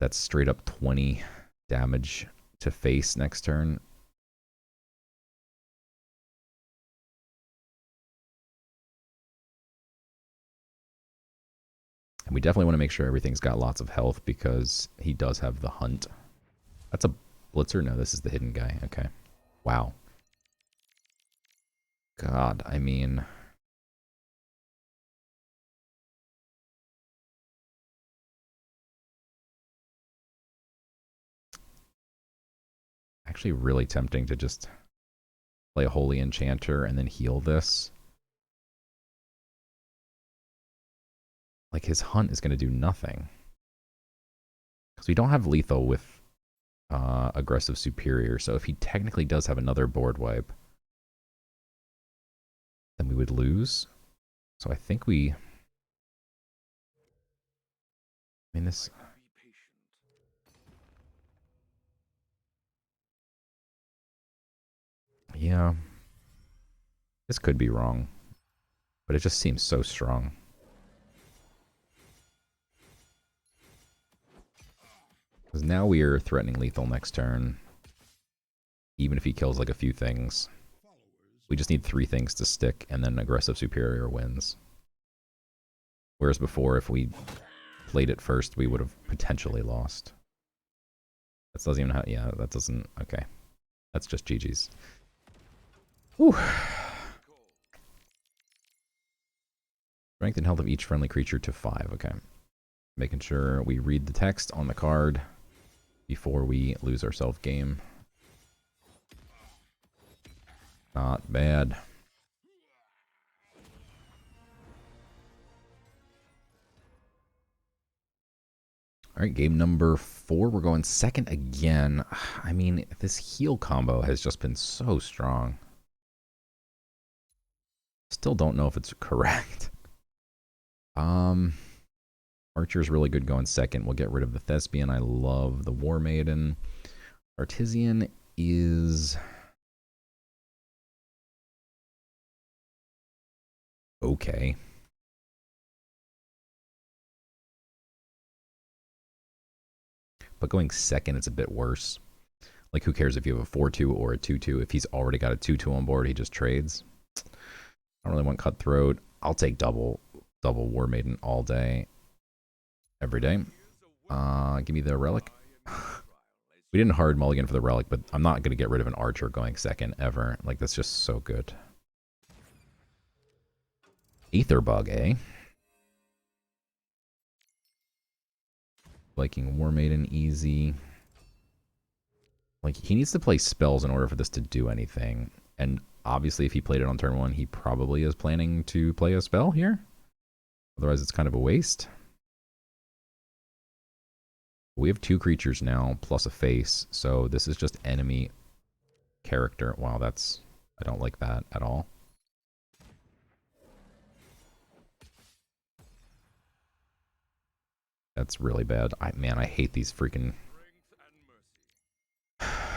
That's straight up 20 damage to face next turn. And we definitely want to make sure everything's got lots of health because he does have the hunt. That's a Blitzer? No, this is the hidden guy. Okay. Wow. God, I mean... Actually really tempting to just play a Holy Enchanter and then heal this. Like, his hunt is going to do nothing. Because we don't have lethal with aggressive Superior, so if he technically does have another board wipe, then we would lose. So I think we... I mean, this... Yeah. This could be wrong. But it just seems so strong. Because now we are threatening lethal next turn. Even if he kills like a few things. We just need 3 things to stick, and then aggressive Superior wins. Whereas before, if we played it first, we would have potentially lost. That doesn't even have... Yeah, that doesn't... Okay. That's just GG's. Whew. Strength and health of each friendly creature to 5. Okay. Making sure we read the text on the card before we lose ourselves game. Not bad. Alright, game number 4. We're going second again. I mean, this heal combo has just been so strong. Still don't know if it's correct. Archer's really good going second. We'll get rid of the Thespian. I love the War Maiden. Artisan is... okay. But going second, it's a bit worse. Like, who cares if you have a 4-2 or a 2-2? If he's already got a 2-2 on board, he just trades. I don't really want Cutthroat. I'll take double War Maiden all day. Every day. Give me the Relic. We didn't hard mulligan for the Relic, but I'm not going to get rid of an Archer going second ever. Like, that's just so good. Aetherbug, eh? Viking War Maiden, easy. Like, he needs to play spells in order for this to do anything. And obviously, if he played it on turn 1, he probably is planning to play a spell here. Otherwise, it's kind of a waste. We have 2 creatures now, plus a face. So this is just enemy character. Wow, that's... I don't like that at all. That's really bad. Man, I hate these freaking...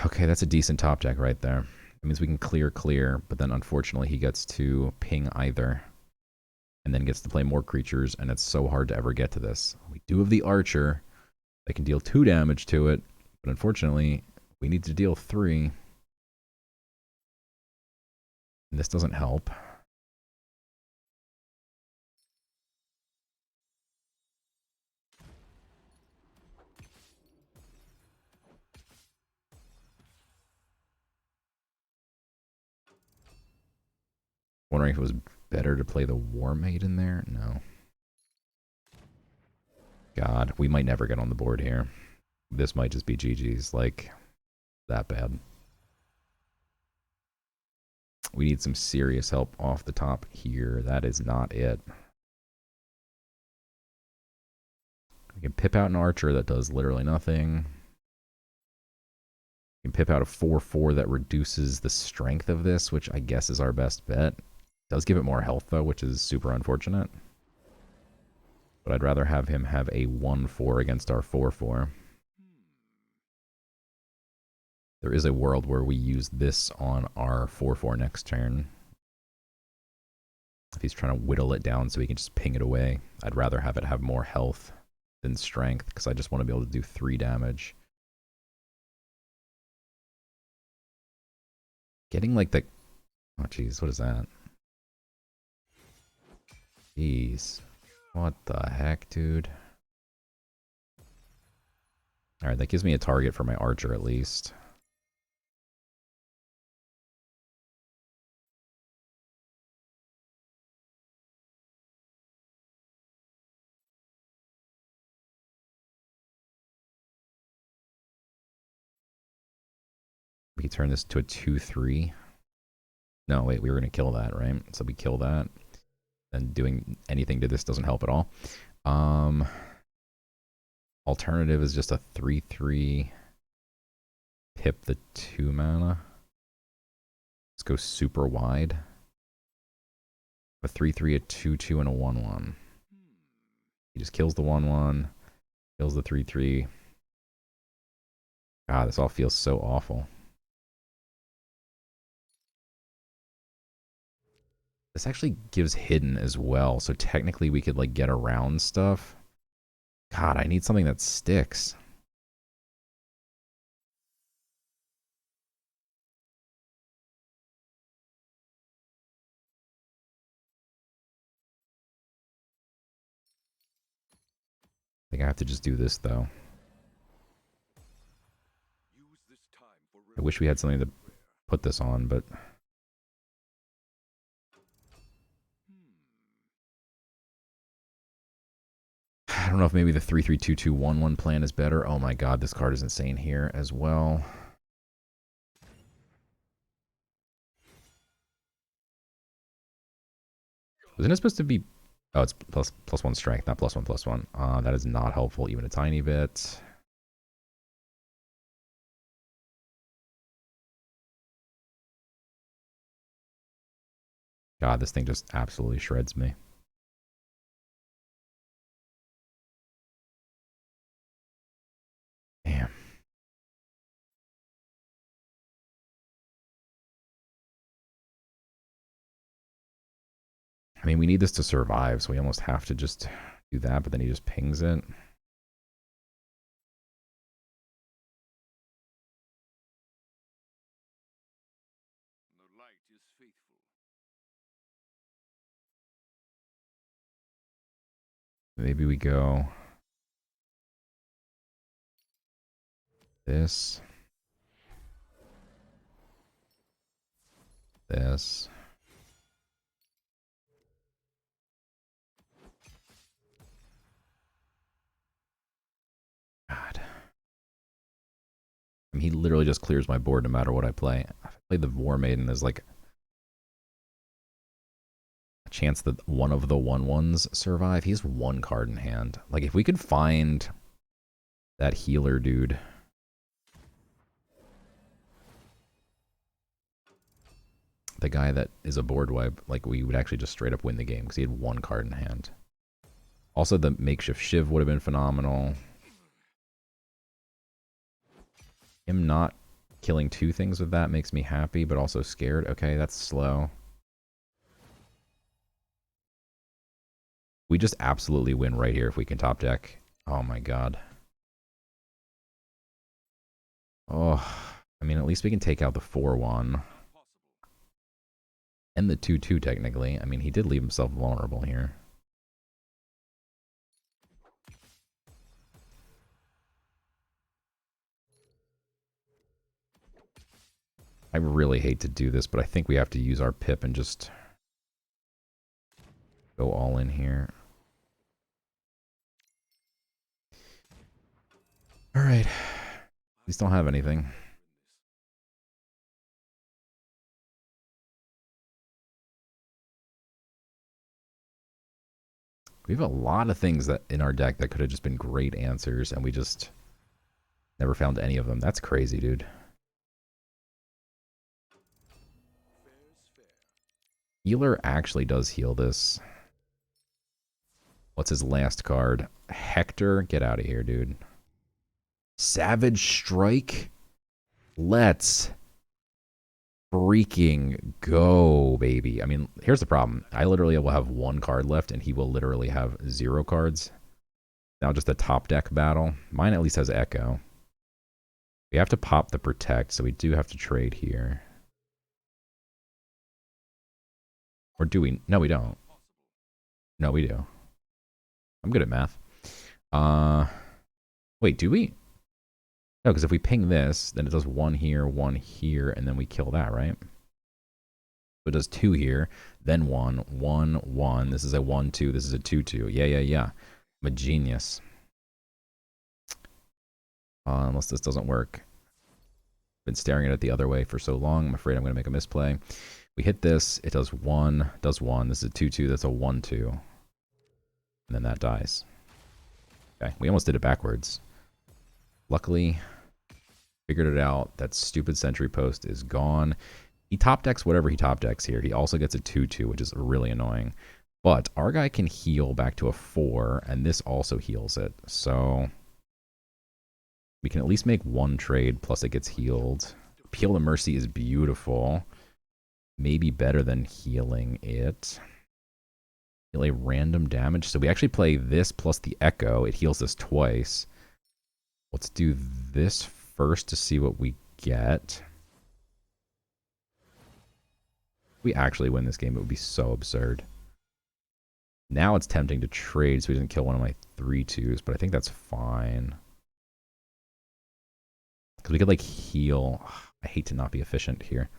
Okay, that's a decent top deck right there. It means we can clear, but then unfortunately he gets to ping either. And then gets to play more creatures, and it's so hard to ever get to this. We do have the Archer, They can deal 2 damage to it, but unfortunately, we need to deal 3. And this doesn't help. Wondering if it was better to play the War Maiden there? No. God, we might never get on the board here. This might just be GG's, like, that bad. We need some serious help off the top here. That is not it. We can pip out an archer that does literally nothing. We can pip out a 4/4 that reduces the strength of this, which I guess is our best bet. Does give it more health, though, which is super unfortunate. But I'd rather have him have a 1/4 against our 4/4. There is a world where we use this on our 4/4 next turn. If he's trying to whittle it down so he can just ping it away, I'd rather have it have more health than strength, because I just want to be able to do 3 damage. Getting like the... Oh, jeez, what is that? Jeez. What the heck, dude? Alright, that gives me a target for my archer at least. We turn this to a 2/3. No, wait, we were going to kill that, right? So we kill that. And doing anything to this doesn't help at all. Alternative is just a 3/3. Pip the 2 mana. Let's go super wide. A 3/3, a 2/2, and a 1/1. He just kills the 1/1. Kills the 3/3. God, this all feels so awful. This actually gives hidden as well, so technically we could like get around stuff. God, I need something that sticks. I think I have to just do this though. I wish we had something to put this on, but I don't know if maybe the 3/3/2/2/1/1 plan is better. Oh my god, this card is insane here as well. Wasn't it supposed to be... Oh, it's +1 strength, not +1/+1. That is not helpful even a tiny bit. God, this thing just absolutely shreds me. Damn. I mean, we need this to survive, so we almost have to just do that, but then he just pings it. The light is faithful. Maybe we go this. This. God. I mean, he literally just clears my board no matter what I play. If I play the War Maiden, there's like a chance that one of the 1/1s survive. He has 1 card in hand. Like, if we could find that healer dude. The guy that is a board wipe, like, we would actually just straight up win the game because he had 1 card in hand. Also, the makeshift shiv would have been phenomenal. Him not killing 2 things with that makes me happy, but also scared. Okay, that's slow. We just absolutely win right here if we can top deck. Oh my god. Oh, I mean, at least we can take out the 4-1. And the 2-2, technically. I mean, he did leave himself vulnerable here. I really hate to do this, but I think we have to use our pip and just go all in here. Alright. We still don't have anything. We have a lot of things that in our deck that could have just been great answers, and we just never found any of them. That's crazy, dude. Healer actually does heal this. What's his last card? Hector? Get out of here, dude. Savage Strike? Let's freaking go, baby. I mean, here's the problem. I literally will have one card left, and he will literally have 0 cards. Now just a top deck battle. Mine at least has Echo. We have to pop the Protect, so we do have to trade here. Or do we? No, we don't. No, we do. I'm good at math. Wait, do we? No, because if we ping this, then it does 1 here, and then we kill that, right? So it does 2 here, then 1, 1, 1. This is a 1, 2. This is a 2, 2. Yeah. I'm a genius. Unless this doesn't work. Been staring at it the other way for so long. I'm afraid I'm going to make a misplay. We hit this. It does 1. Does 1. This is a 2, 2. That's a 1, 2. And then that dies. Okay, we almost did it backwards. Luckily, figured it out. That stupid sentry post is gone. He top decks whatever he top decks here. He also gets a 2-2, which is really annoying. But our guy can heal back to a 4, and this also heals it. So we can at least make 1 trade, plus it gets healed. Appeal to Mercy is beautiful. Maybe better than healing it. Heal a random damage. So we actually play this plus the Echo. It heals us twice. Let's do this first to see what we get. If we actually win this game, it would be so absurd. Now it's tempting to trade so he doesn't kill one of my 3-2s, but I think that's fine. Because we could, like, heal. I hate to not be efficient here.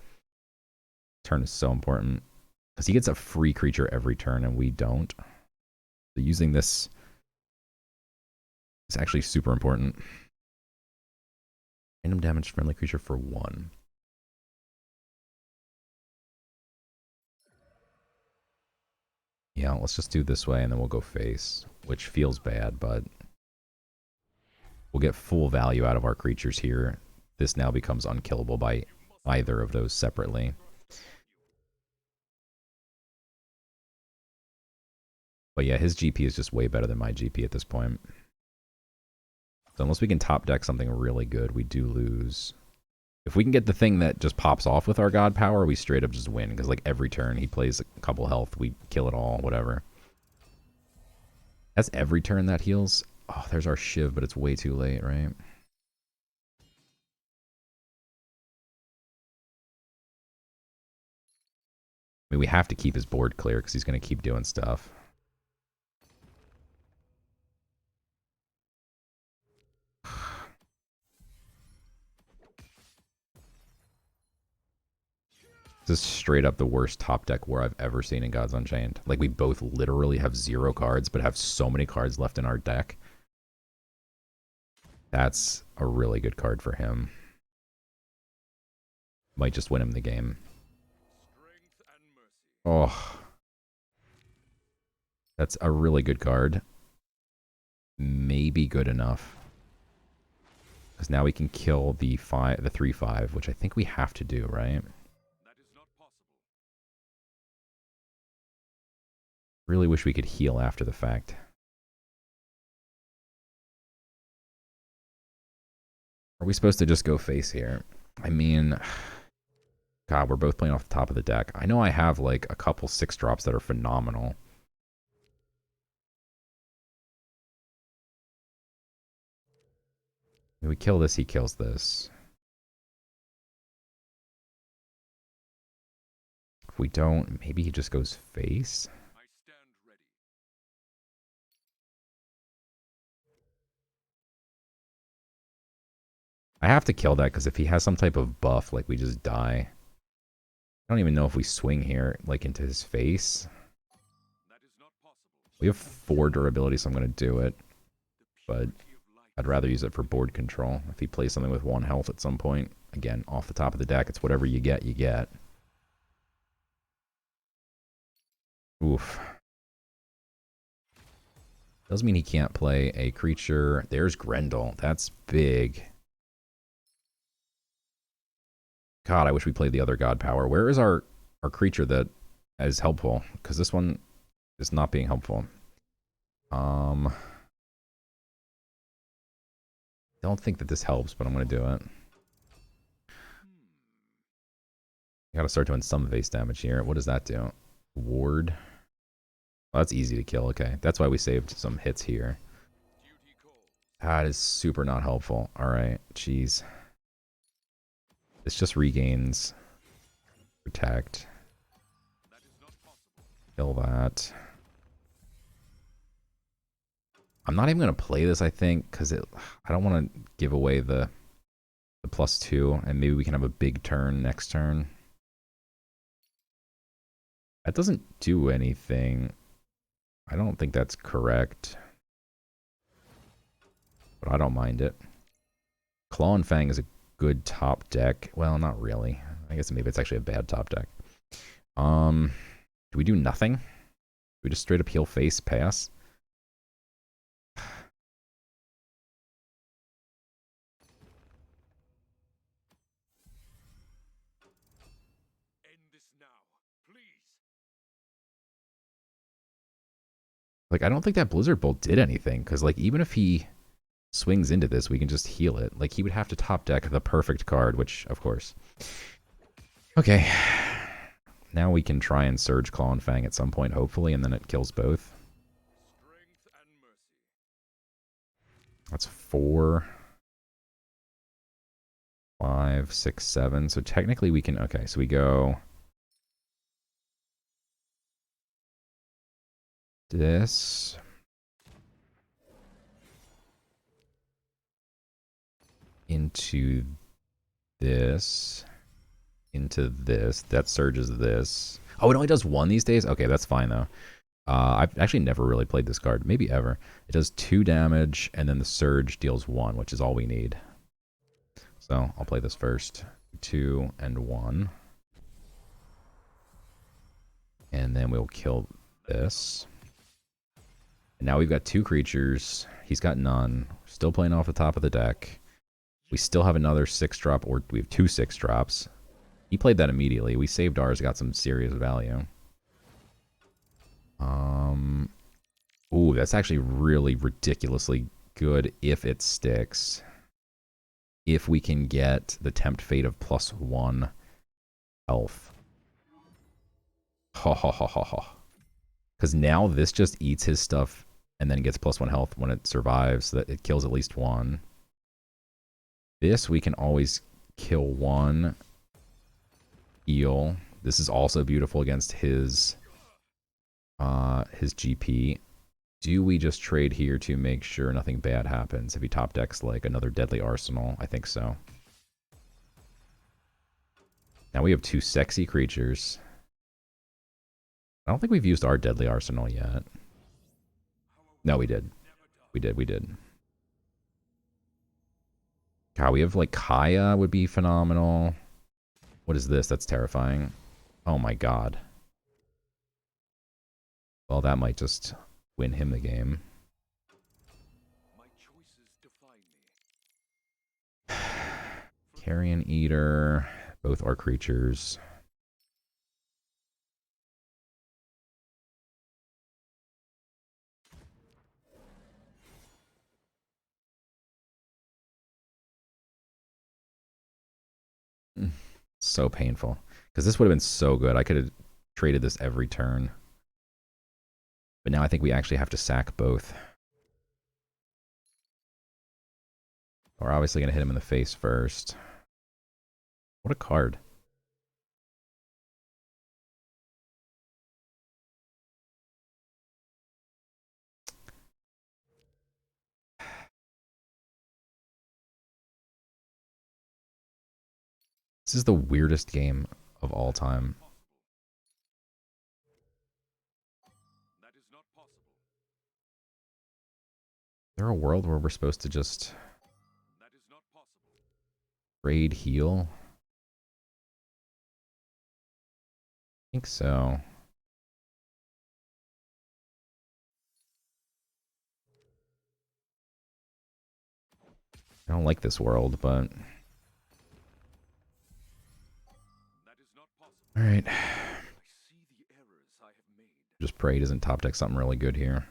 Turn is so important. Because he gets a free creature every turn, and we don't. So using this is actually super important. Random damage friendly creature for 1. Yeah, let's just do this way, and then we'll go face. Which feels bad, but we'll get full value out of our creatures here. This now becomes unkillable by either of those separately. But yeah, his GP is just way better than my GP at this point. So unless we can top deck something really good, we do lose. If we can get the thing that just pops off with our God Power, we straight up just win. Because like every turn he plays a couple health, we kill it all, whatever. That's every turn that heals. Oh, there's our Shiv, but it's way too late, right? I mean, we have to keep his board clear because he's going to keep doing stuff. This is straight up the worst top deck war I've ever seen in Gods Unchained. Like, we both literally have 0 cards, but have so many cards left in our deck. That's a really good card for him. Might just win him the game. Oh. That's a really good card. Maybe good enough. Because now we can kill the 3/5, which I think we have to do, right? Really wish we could heal after the fact. Are we supposed to just go face here? I mean, God, we're both playing off the top of the deck. I know I have like a couple 6-drops that are phenomenal. When we kill this, he kills this. If we don't, maybe he just goes face. I stand ready. I have to kill that because if he has some type of buff, like we just die. I don't even know if we swing here, like into his face. That is not possible. We have 4 durability, so I'm going to do it. But Purity of light. I'd rather use it for board control. If he plays something with 1 health at some point, again, off the top of the deck, it's whatever you get, you get. Oof. Does mean he can't play a creature. There's Grendel. That's big. God, I wish we played the other god power. Where is our creature that is helpful? Because this one is not being helpful. Don't think that this helps, but I'm going to do it. Got to start doing some base damage here. What does that do? Ward. Well, that's easy to kill. Okay, that's why we saved some hits here. Duty calls. That is super not helpful. All right, jeez. This just regains protect. That is not possible. Kill that. I'm not even going to play this, I think, because I don't want to give away the +2, and maybe we can have a big turn next turn. That doesn't do anything. I don't think that's correct. But I don't mind it. Claw and Fang is a good top deck. Well, not really. I guess maybe it's actually a bad top deck. Do we do nothing? Do we just straight up heal face, pass? End this now, please. Like, I don't think that Blizzard Bolt did anything, because, like, even if he swings into this, we can just heal it. Like, he would have to top deck the perfect card, which, of course. Okay. Now we can try and Surge Claw and Fang at some point, hopefully, and then it kills both. Strength and mercy. That's 4, 5, 6, 7. So technically we can... Okay, so we go... this... into this... into this. That surges this. Oh, it only does 1 these days? Okay, that's fine, though. I've actually never really played this card. Maybe ever. It does 2 damage, and then the Surge deals 1, which is all we need. So, I'll play this first. 2 and 1. And then we'll kill this. And now we've got 2 creatures. He's got none. Still playing off the top of the deck. We still have another 6-drop, or we have 2 6-drops. He played that immediately. We saved ours, got some serious value. Ooh, that's actually really ridiculously good if it sticks. If we can get the Tempt Fate of +1 health. Ha ha ha ha ha. Because now this just eats his stuff and then gets +1 health when it survives, so that it kills at least 1. This we can always kill 1. Heal. This is also beautiful against his GP. Do we just trade here to make sure nothing bad happens if he top decks like another Deadly Arsenal? I think so. Now we have 2 sexy creatures. I don't think we've used our Deadly Arsenal yet. No, we did. We did. God, we have like Kaya would be phenomenal. What is this? That's terrifying. Oh my god. Well, that might just win him the game. My choices define me. Carrion Eater. Both are creatures. So painful. Because this would have been so good. I could have traded this every turn. But now I think we actually have to sack both. We're obviously going to hit him in the face first. What a card. This is the weirdest game of all time. That is not possible. Is there a world where we're supposed to just That is not possible. trade heal? I think so. I don't like this world, but That is not possible. alright. I see the errors I have made. Just pray he doesn't top deck something really good here.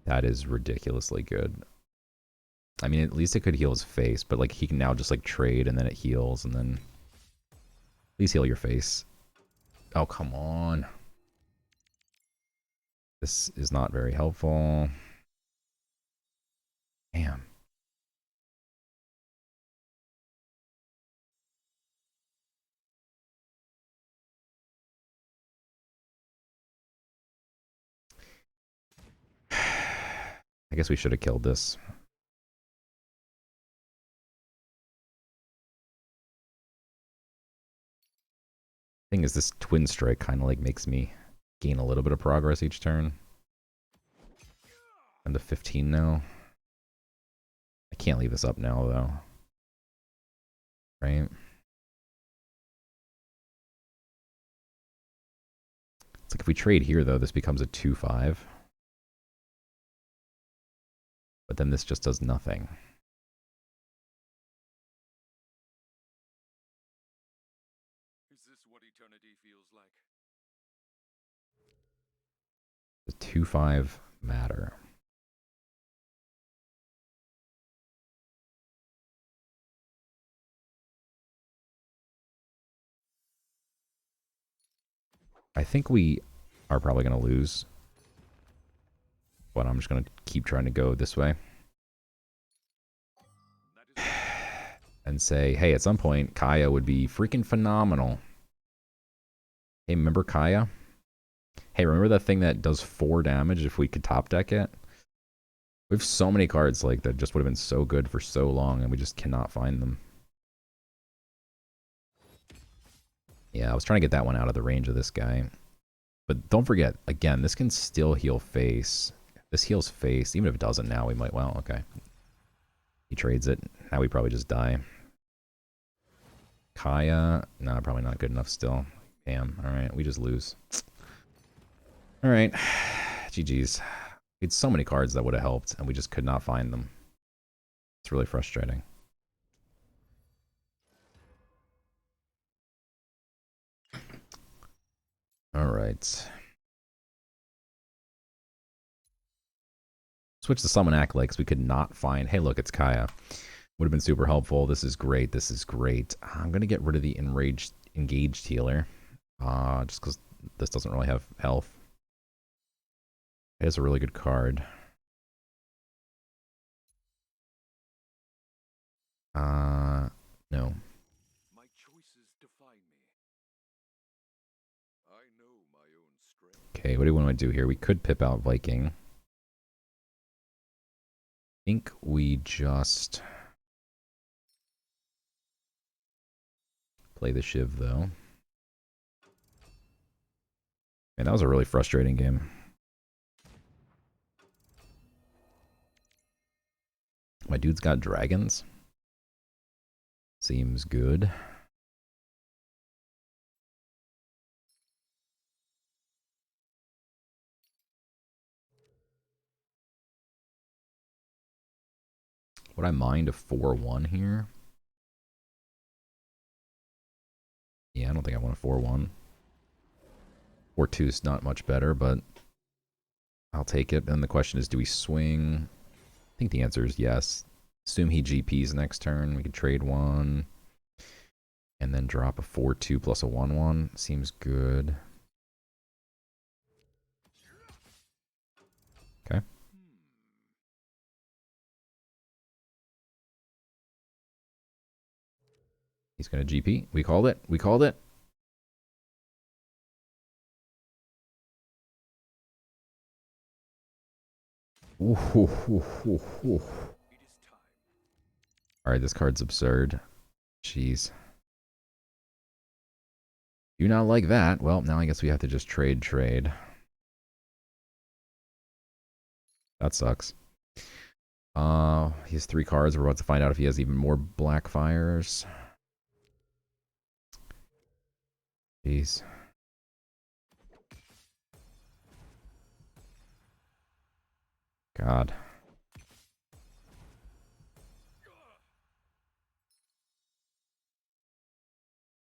That is ridiculously good. I mean, at least it could heal his face, but like he can now just like trade and then it heals and then please heal your face. Oh, come on. This is not very helpful. Damn. I guess we should have killed this. Thing is, this twin strike kind of like makes me gain a little bit of progress each turn. I'm to 15 now. I can't leave this up now, though. Right? It's like if we trade here, though, this becomes a 2-5. But then this just does nothing. Is this what eternity feels like? The 2-5 matter. I think we are probably going to lose. But I'm just going to keep trying to go this way. And say, hey, at some point, Kaya would be freaking phenomenal. Hey, remember Kaya? Hey, remember that thing that does 4 damage if we could top deck it? We have so many cards like that just would have been so good for so long, and we just cannot find them. Yeah, I was trying to get that one out of the range of this guy. But don't forget, again, this can still heal face. This heals face. Even if it doesn't now, we might... Well, okay. He trades it. Now we probably just die. Kaya... Nah, probably not good enough still. Damn. Alright, we just lose. Alright. GG's. We had so many cards that would have helped, and we just could not find them. It's really frustrating. Alright. Switch to Summon Acolyte because we could not find... Hey, look, it's Kaya. Would have been super helpful. This is great. This is great. I'm going to get rid of the engaged healer. Just because this doesn't really have health. It has a really good card. No. My choices define me. I know my own strength. Okay, what do we want to do here? We could pip out Viking. I think we just play the Shiv, though. Man, that was a really frustrating game. My dude's got dragons. Seems good. Would I mind a 4-1 here? Yeah, I don't think I want a 4-1. 4-2 is not much better, but I'll take it. And the question is, do we swing? I think the answer is yes. Assume he GPs next turn. We can trade one. And then drop a 4-2 plus a 1-1. Seems good. Okay. He's going to GP. We called it. We called it. Ooh, ooh, ooh, ooh, ooh. It is time. Alright, this card's absurd. Jeez. Do not like that. Well, now I guess we have to just trade. That sucks. He has 3 cards. We're about to find out if he has even more black fires. Jeez. God.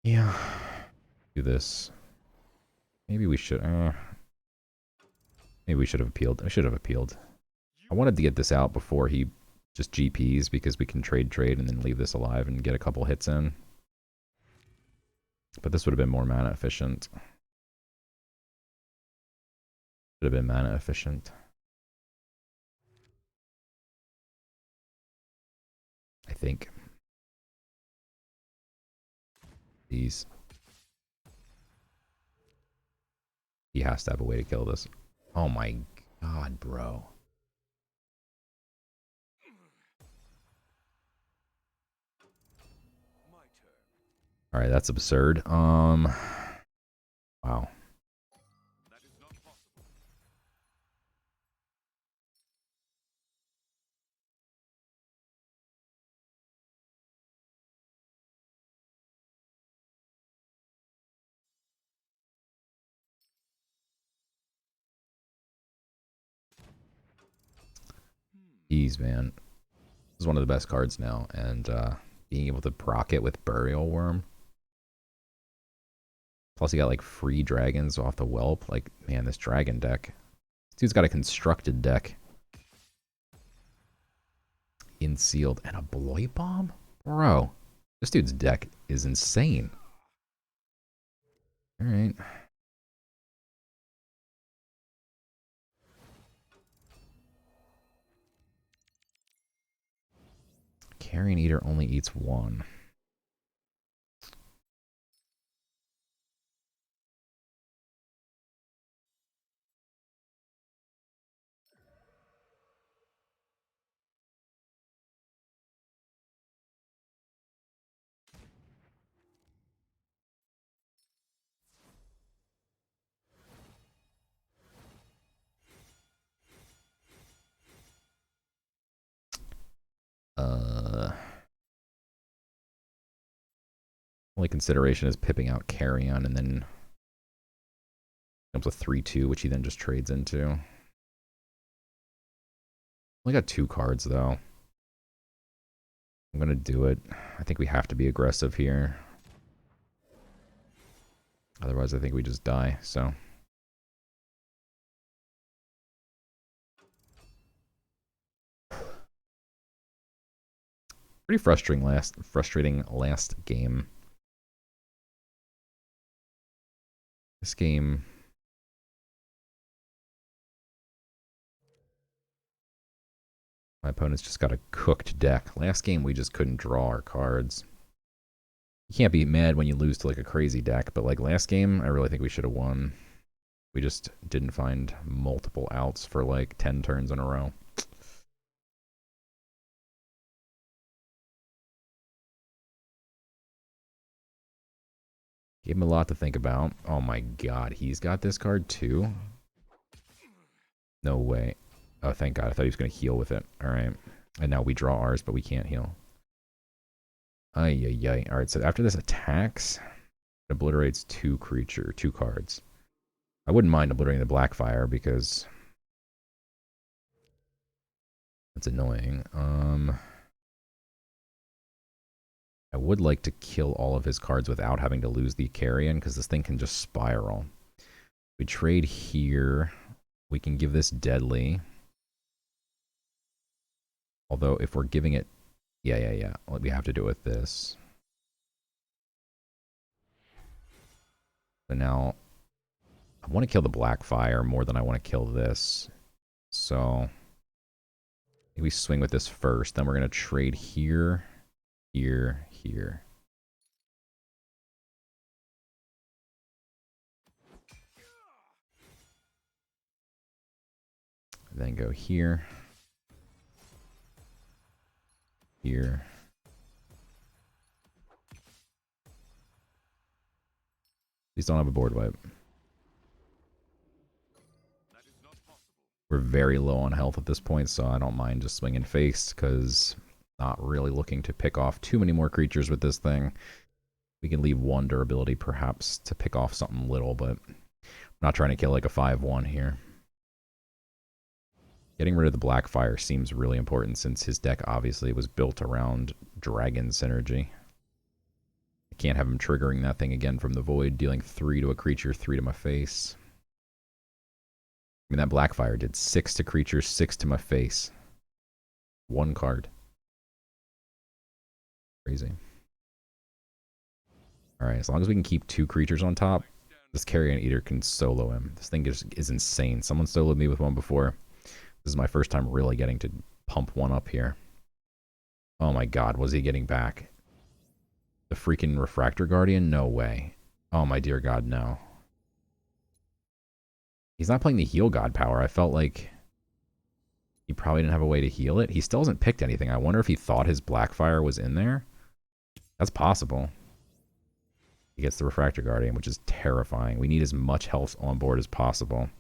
Yeah. Do this. Maybe we should. Maybe we should have appealed. I should have appealed. I wanted to get this out before he just GPs because we can trade and then leave this alive and get a couple hits in. But this would have been more mana efficient. Should have been mana efficient. I think. These. He has to have a way to kill this. Oh my god, bro. Alright, that's absurd. Wow. That is not possible. Jeez, man. This is one of the best cards now, and being able to proc it with Burial Worm. Plus, you got like free dragons off the whelp. Like, man, this dragon deck. This dude's got a constructed deck. In sealed and a Bloit Bomb? Bro, this dude's deck is insane. Alright. Carrion Eater only eats 1. Only consideration is pipping out Carrion and then comes a 3-2, which he then just trades into. Only got 2 cards though. I'm gonna do it. I think we have to be aggressive here. Otherwise, I think we just die, so. Pretty frustrating last game. This game. My opponent's just got a cooked deck. Last game, we just couldn't draw our cards. You can't be mad when you lose to like a crazy deck, but like last game, I really think we should have won. We just didn't find multiple outs for like 10 turns in a row. Gave him a lot to think about. Oh my god, he's got this card too? No way. Oh, thank god. I thought he was going to heal with it. Alright. And now we draw ours, but we can't heal. Ay, ay, ay. Alright, so after this attacks, it obliterates 2 cards. I wouldn't mind obliterating the Blackfire because that's annoying. I would like to kill all of his cards without having to lose the Carrion, because this thing can just spiral. We trade here. We can give this Deadly. Although, if we're giving it... Yeah. We have to do it with this. So now, I want to kill the Blackfire more than I want to kill this. So, we swing with this first. Then we're going to trade here, here. Then go here. Here. Please don't have a board wipe. That is not possible. We're very low on health at this point, so I don't mind just swinging face, because not really looking to pick off too many more creatures with this thing. We can leave one durability, perhaps, to pick off something little, but I'm not trying to kill like a 5-1 here. Getting rid of the black fire seems really important, since his deck obviously was built around dragon synergy. I can't have him triggering that thing again from the void, dealing 3 to a creature, 3 to my face. I mean, that Blackfire did 6 to creatures, 6 to my face. 1 card. Crazy. Alright, as long as we can keep 2 creatures on top, this Carrion Eater can solo him. This thing is insane. Someone soloed me with one before. This is my first time really getting to pump one up here. Oh my god, was he getting back? The freaking Refractor Guardian? No way. Oh my dear god, no. He's not playing the Heal God power. I felt like he probably didn't have a way to heal it. He still hasn't picked anything. I wonder if he thought his Blackfire was in there. That's possible. He gets the Refractor Guardian, which is terrifying. We need as much health on board as possible.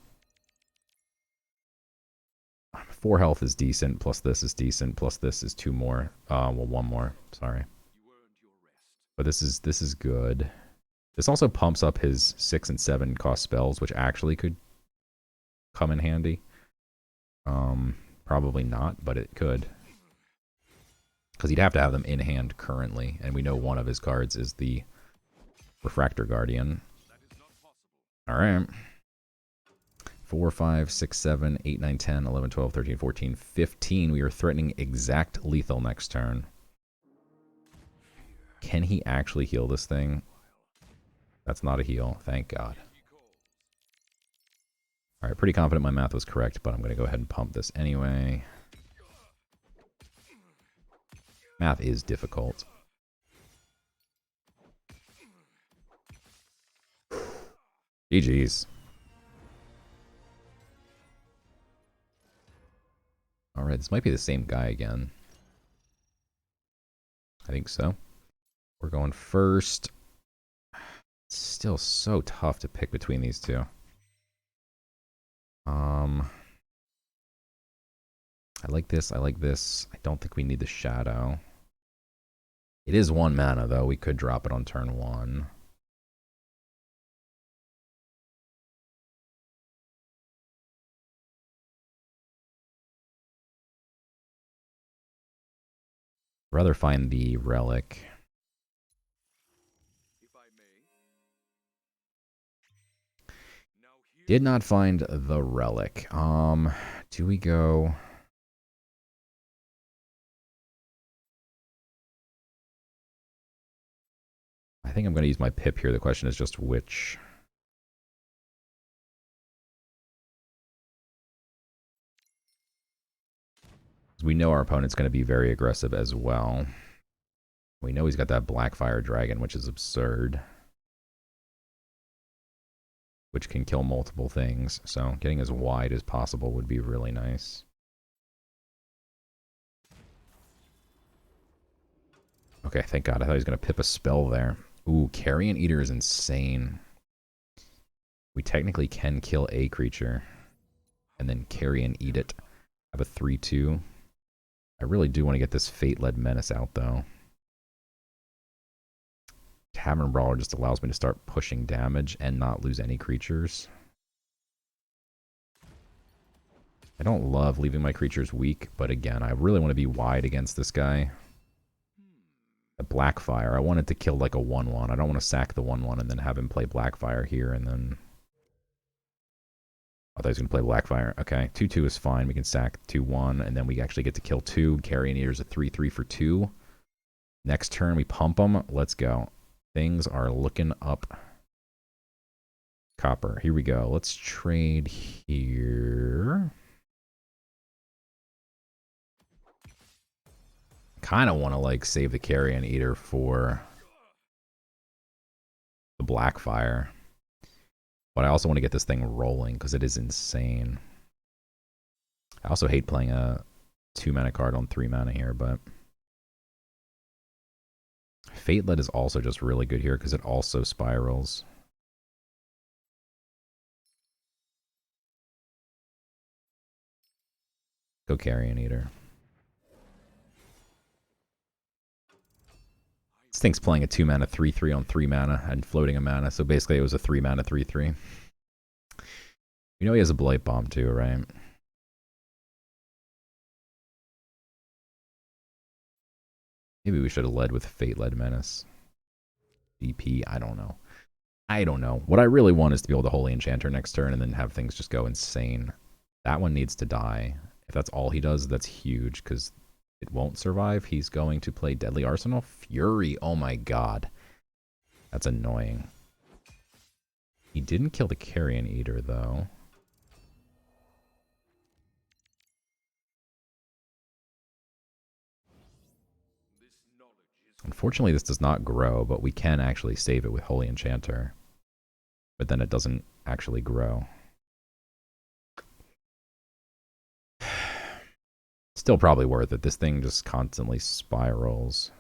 4 health is decent, plus this is decent, plus this is 2 more. Well, 1 more. Sorry. But this is good. This also pumps up his 6 and 7 cost spells, which actually could come in handy. Probably not, but it could. Because he'd have to have them in hand currently, and we know one of his cards is the Refractor Guardian. Alright. 4, 5, 6, 7, 8, 9, 10, 11, 12, 13, 14, 15. We are threatening exact lethal next turn. Can he actually heal this thing? That's not a heal. Thank God. Alright, pretty confident my math was correct, but I'm going to go ahead and pump this anyway. Math is difficult. GG's. Alright, this might be the same guy again. I think so. We're going first. It's still so tough to pick between these two. I like this. I like this. I don't think we need the Shadow. It is 1 mana, though. We could drop it on turn 1. I'd rather find the Relic. Did not find the Relic. Do we go... I think I'm going to use my Pip here. The question is just which. We know our opponent's going to be very aggressive as well. We know he's got that Blackfire Dragon, which is absurd. Which can kill multiple things. So getting as wide as possible would be really nice. Okay, thank God. I thought he was going to pip a spell there. Ooh, Carrion Eater is insane. We technically can kill a creature and then Carrion Eat it. Have a 3/2. I really do want to get this Fate-led Menace out, though. Tavern Brawler just allows me to start pushing damage and not lose any creatures. I don't love leaving my creatures weak, but again, I really want to be wide against this guy. A Blackfire. I wanted to kill like a 1/1. I don't want to sack the 1/1 and then have him play Blackfire here and then... I thought he was going to play Blackfire. Okay, 2/2 is fine. We can sack 2/1 and then we actually get to kill 2. Carrion Eater's a 3/3 for 2. Next turn we pump them. Let's go. Things are looking up. Copper. Here we go. Let's trade here. Kind of want to like save the Carrion Eater for the Blackfire. But I also want to get this thing rolling because it is insane. I also hate playing a 2 mana card on 3 mana here, but Fate-led is also just really good here because it also spirals. Go Carrion Eater. This thing's playing a 2 mana 3/3 on 3 mana and floating a mana, so basically it was a 3 mana 3/3. You know he has a Blight Bomb too, right? Maybe we should have led with Fate-led Menace. DP, I don't know. I don't know. What I really want is to be able to Holy Enchanter next turn and then have things just go insane. That one needs to die. If that's all he does, that's huge, because it won't survive. He's going to play Deadly Arsenal. Fury, oh my god. That's annoying. He didn't kill the Carrion Eater, though. Unfortunately, this does not grow, but we can actually save it with Holy Enchanter. But then it doesn't actually grow. Still probably worth it. This thing just constantly spirals.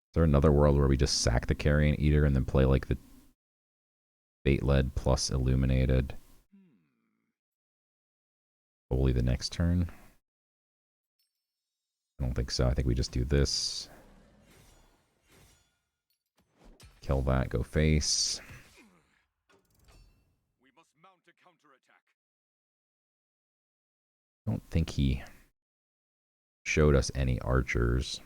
Is there another world where we just sack the Carrion Eater and then play like the Fate-led plus Illuminated? Probably the next turn. I don't think so. I think we just do this. Kill that, go face. We must mount a counterattack. I don't think he showed us any archers.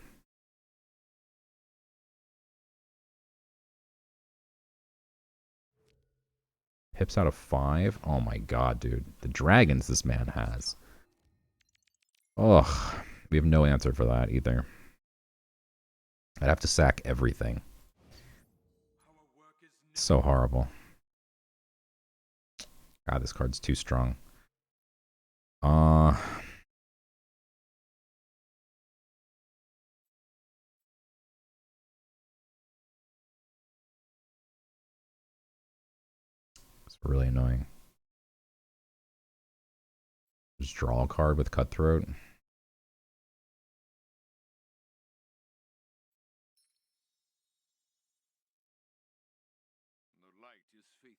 Pips out of 5? Oh my god, dude. The dragons this man has. Ugh. We have no answer for that either. I'd have to sack everything. So horrible. God, this card's too strong. It's really annoying. Just draw a card with Cutthroat. The light is faithful.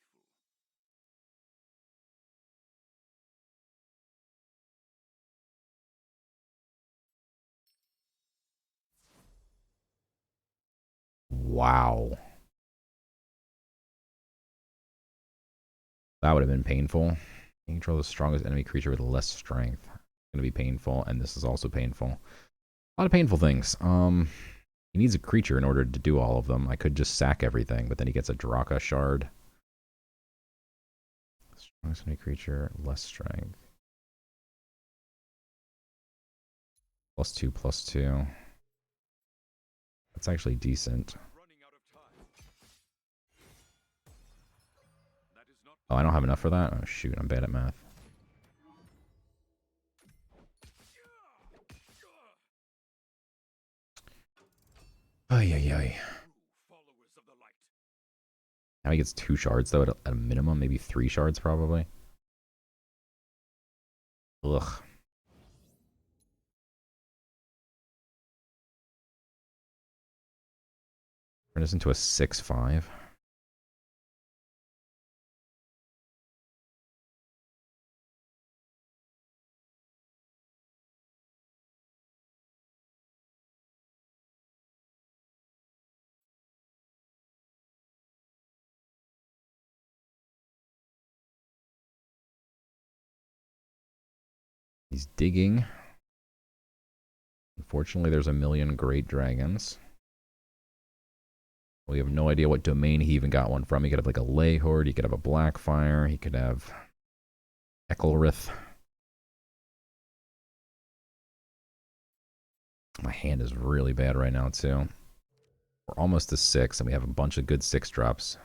Wow. That would have been painful. You control the strongest enemy creature with less strength. It's going to be painful, and this is also painful. A lot of painful things. He needs a creature in order to do all of them. I could just sack everything, but then he gets a Draka Shard. Strongest enemy creature, less strength. +2/+2. That's actually decent. Oh, I don't have enough for that? Oh, shoot, I'm bad at math. Ay, ay, ay. Now he gets 2 shards, though, at a minimum. Maybe 3 shards, probably. Ugh. Turn this into a 6/5. He's digging. Unfortunately, there's a million great dragons. We have no idea what domain he even got one from. He could have like a Leyhorde, he could have a Blackfire, he could have Ekelrith. My hand is really bad right now, too. We're almost to 6, and we have a bunch of good 6-drops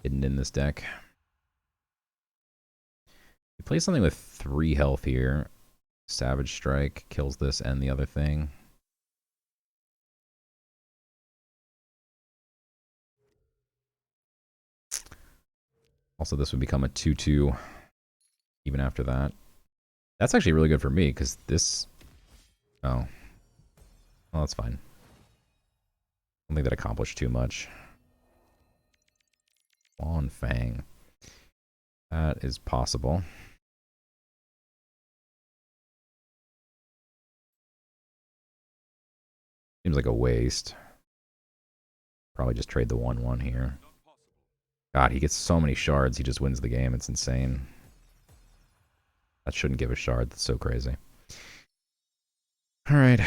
hidden in this deck. We play something with 3 health here. Savage Strike kills this and the other thing. Also, this would become a 2/2 even after that. That's actually really good for me, because this... Oh. Well, that's fine. I don't think that accomplished too much. Claw Fang. That is possible. Seems like a waste. Probably just trade the 1/1 here. God, he gets so many shards, he just wins the game. It's insane. That shouldn't give a shard. That's so crazy. Alright.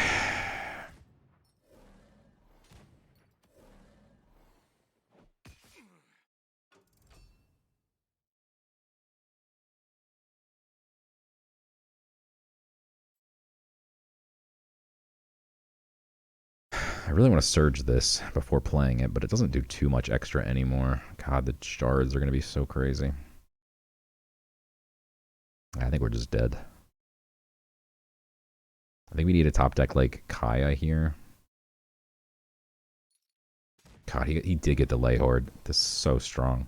I really want to surge this before playing it, but it doesn't do too much extra anymore. God, the shards are going to be so crazy. I think we're just dead. I think we need a top deck like Kaya here. God, he did get the Lay Horde. This is so strong.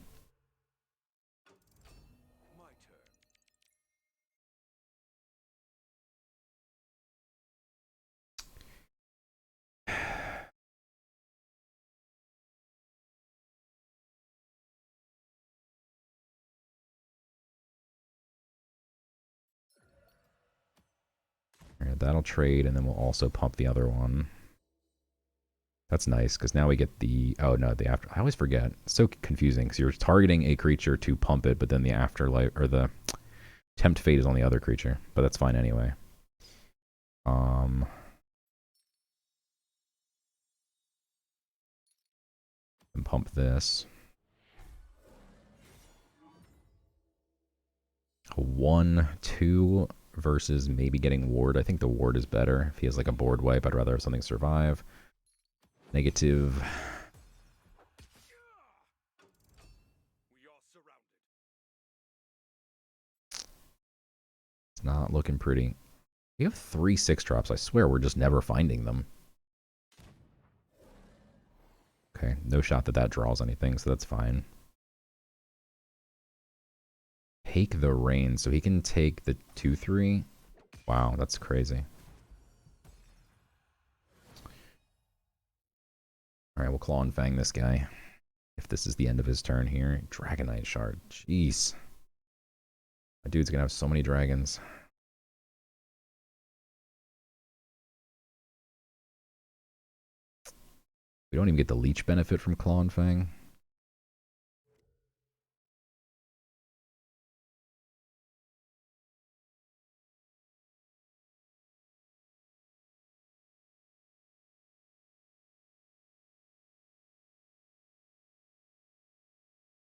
Alright, that'll trade, and then we'll also pump the other one. That's nice, because now we get the... Oh, no, the after... I always forget. It's so confusing, because you're targeting a creature to pump it, but then the afterlife... Or the Tempt Fate is on the other creature. But that's fine anyway. And pump this. A 1/2 versus maybe getting Ward. I think the Ward is better. If he has like a board wipe, I'd rather have something survive. Negative. It's not looking pretty. We have 3 6-drops. I swear we're just never finding them. Okay, no shot that that draws anything, so that's fine. Take the Rain, so he can take the 2/3. Wow, that's crazy. Alright, we'll Claw and Fang this guy. If this is the end of his turn here. Dragonite Shard. Jeez. My dude's gonna have so many dragons. We don't even get the leech benefit from Claw and Fang.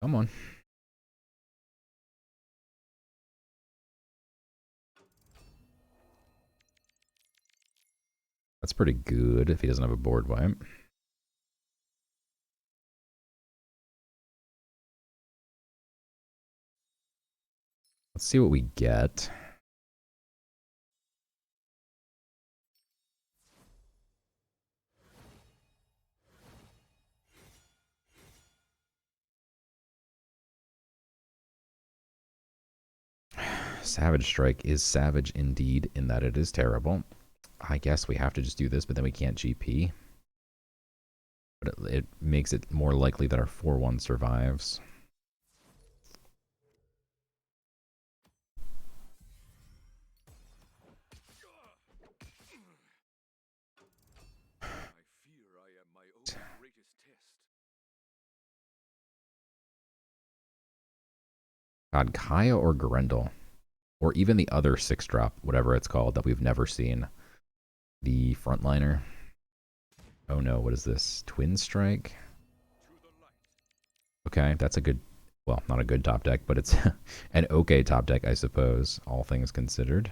Come on. That's pretty good if he doesn't have a board wipe. Let's see what we get. Savage Strike is savage indeed in that it is terrible. I guess we have to just do this, but then we can't GP. But it makes it more likely that our 4/1 survives. God, Kaya or Grendel. Or even the other 6-drop, whatever it's called, that we've never seen. The Frontliner. Oh no, what is this? Twin Strike? Okay, that's a good... Well, not a good top deck, but it's an okay top deck, I suppose, all things considered.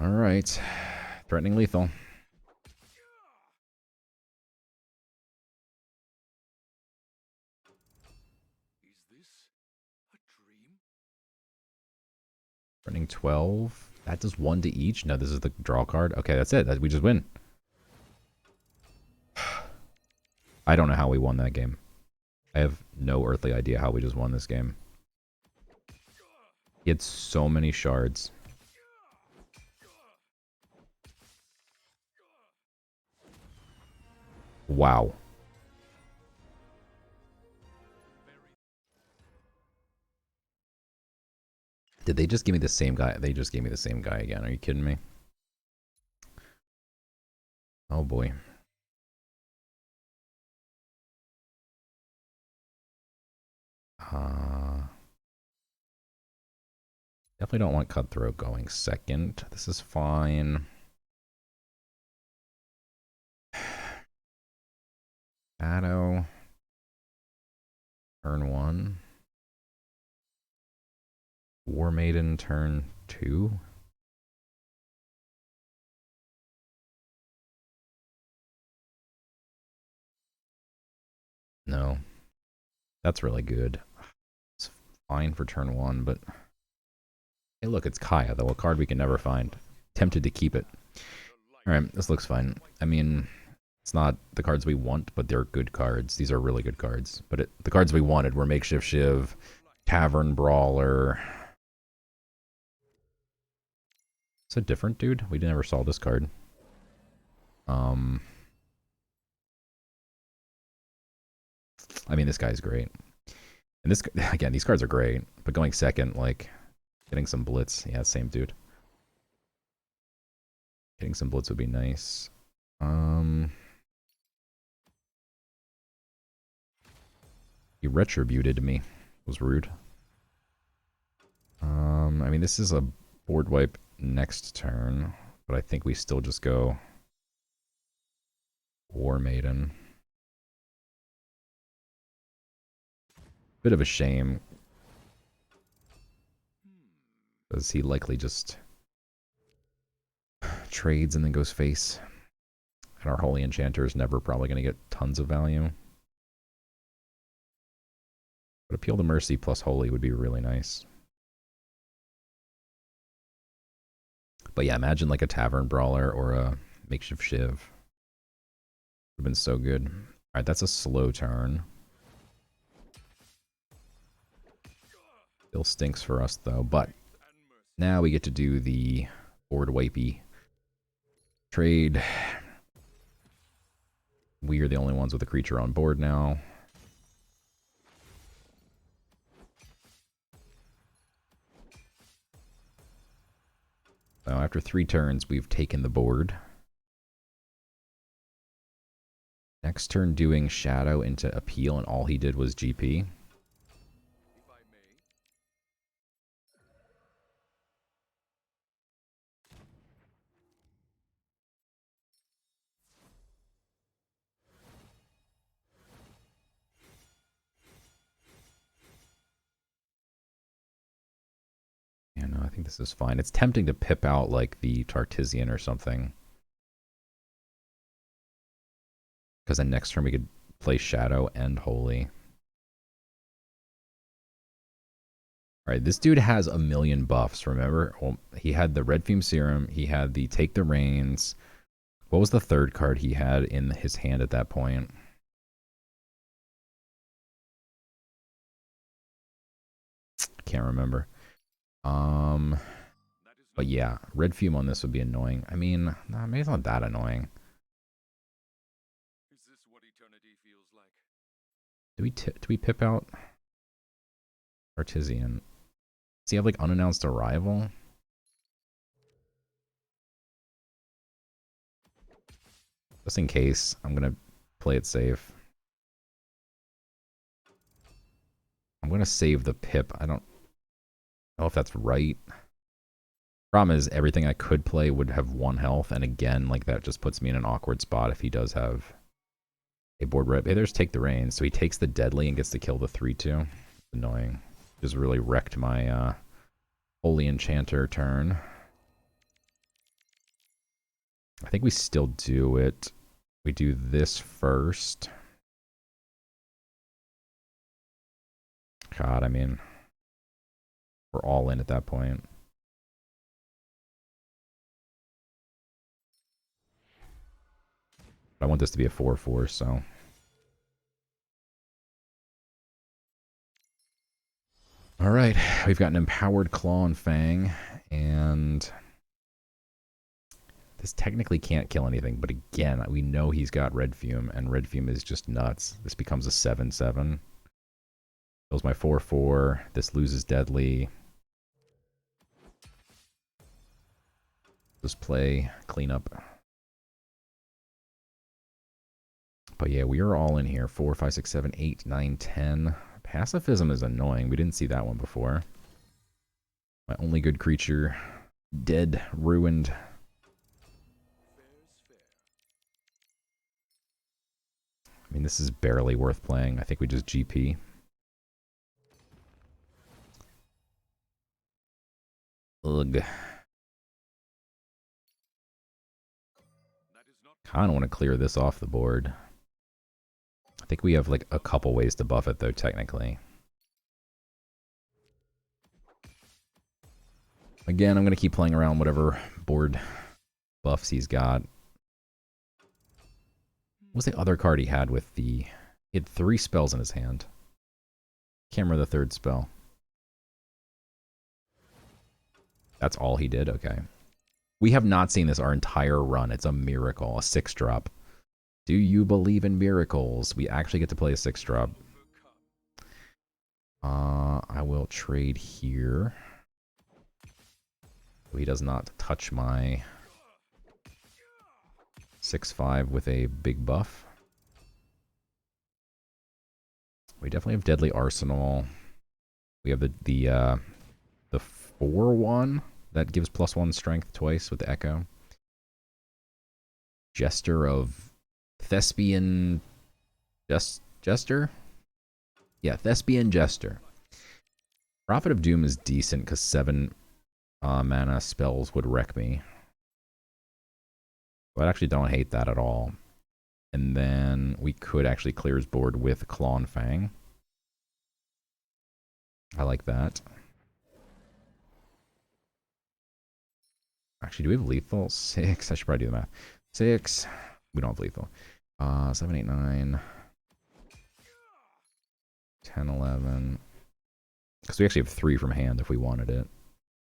Alright. Threatening lethal. Running 12. That does 1 to each? No, this is the draw card. Okay, that's it. We just win. I don't know how we won that game. I have no earthly idea how we just won this game. He had so many shards. Wow. Did they just give me the same guy? They just gave me the same guy again. Are you kidding me? Oh boy. Definitely don't want Cutthroat going second. This is fine. Shadow. Turn 1. War Maiden turn 2. No. That's really good. It's fine for turn 1, but... Hey, look, it's Kaya, though. A card we can never find. Tempted to keep it. Alright, this looks fine. I mean, it's not the cards we want, but they're good cards. These are really good cards. But the cards we wanted were Makeshift Shiv, Tavern Brawler. It's a different dude. We never saw this card. I mean, this guy's great. And this, again, these cards are great. But going second, like, getting some blitz. Yeah, same dude. Getting some blitz would be nice. He retributed me. It was rude. I mean, this is a board wipe next turn, but I think we still just go War Maiden. Bit of a shame, because he likely just trades and then goes face. And our Holy Enchanter is never probably going to get tons of value. But Appeal to Mercy plus Holy would be really nice. But yeah, imagine like a Tavern Brawler or a Makeshift Shiv. Would have been so good. Alright, that's a slow turn. Still stinks for us though, but now we get to do the board wipey trade. We are the only ones with a creature on board now. So after 3 turns, we've taken the board. Next turn doing Shadow into Appeal, and all he did was GP. Yeah, no, I think this is fine. It's tempting to pip out like the Tartessian or something. Because then next turn we could play Shadow and Holy. Alright, this dude has a million buffs, remember? Well, he had the Red Fume Serum, he had the Take the Reins. What was the third card he had in his hand at that point? Can't remember. But yeah, Red Fume on this would be annoying. I mean, nah, maybe it's not that annoying. Is this what eternity feels like? Do we pip out Artisan? Does he have like unannounced arrival? Just in case, I'm gonna play it safe. I'm gonna save the pip. I don't know if that's right. Problem is, everything I could play would have 1 health, and again, like that just puts me in an awkward spot if he does have a board rep. Hey, there's Take the Reins. So he takes the Deadly and gets to kill the 3/2. Annoying. Just really wrecked my Holy Enchanter turn. I think we still do it. We do this first. God, I mean, we're all in at that point. I want this to be a 4/4, so. All right, we've got an empowered Claw and Fang, and this technically can't kill anything, but again, we know he's got Red Fume, and Red Fume is just nuts. This becomes a 7/7. Kills my 4/4. This loses Deadly. Just play, clean up. But yeah, we are all in here. 4, 5, 6, 7, 8, 9, 10. Pacifism is annoying. We didn't see that one before. My only good creature, dead, ruined. I mean, this is barely worth playing. I think we just GP. Ugh. Kind of want to clear this off the board. I think we have like a couple ways to buff it though, technically. Again, I'm going to keep playing around whatever board buffs he's got. What was the other card he had with the... He had 3 spells in his hand. Can't remember the 3rd spell. That's all he did? Okay. We have not seen this our entire run. It's a miracle. A 6-drop. Do you believe in miracles? We actually get to play a 6-drop. I will trade here. He does not touch my 6/5 with a big buff. We definitely have Deadly Arsenal. We have the 4/1 that gives +1 strength twice with the Echo. Jester of Thespian Jester? Yeah, Thespian Jester. Prophet of Doom is decent because 7 mana spells would wreck me. But I actually don't hate that at all. And then we could actually clear his board with Claw and Fang. I like that. Actually, do we have lethal? 6. I should probably do the math. 6. We don't have lethal. 7, 8, 9. 10, 11. Because we actually have 3 from hand if we wanted it.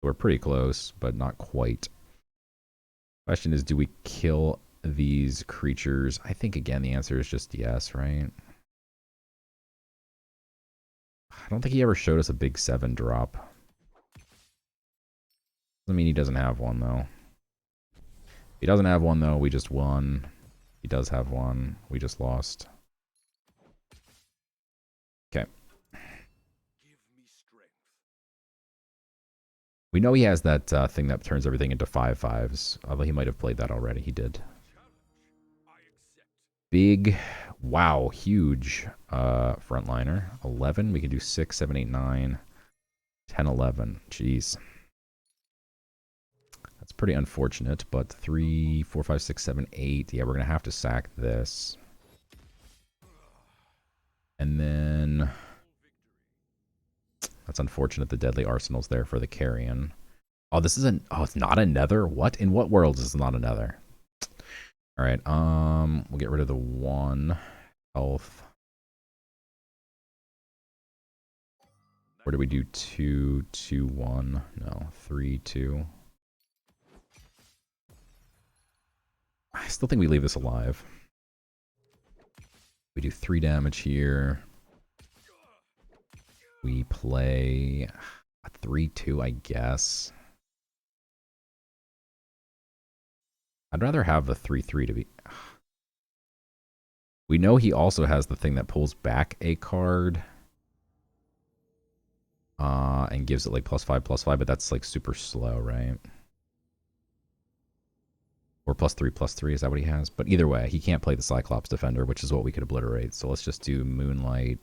We're pretty close, but not quite. Question is, do we kill these creatures? I think, again, the answer is just yes, right? I don't think he ever showed us a big 7 drop. Doesn't mean he doesn't have one, though. If he doesn't have one, though, we just won. He does have one. We just lost. Okay. We know he has that thing that turns everything into 5/5s. Although he might have played that already. He did. Big, wow, huge frontliner. 11. We can do 6, 7, 8, 9, 10, 11. Jeez. That's pretty unfortunate, but 3, 4, 5, 6, 7, 8. Yeah, we're going to have to sack this. And then... That's unfortunate the Deadly Arsenal's there for the Carrion. Oh, this isn't... Oh, it's not a nether? What? In what world is this not a nether? Alright, we'll get rid of the 1 health. Or do we do 2, 2, 1? No, 3, 2. I still think we leave this alive. We do 3 damage here. We play a 3/2, I guess. I'd rather have the 3/3 to be... We know he also has the thing that pulls back a card. And gives it like +5/+5, but that's like super slow, right? Or +3/+3, is that what he has? But either way, he can't play the Cyclops Defender, which is what we could obliterate. So let's just do Moonlight.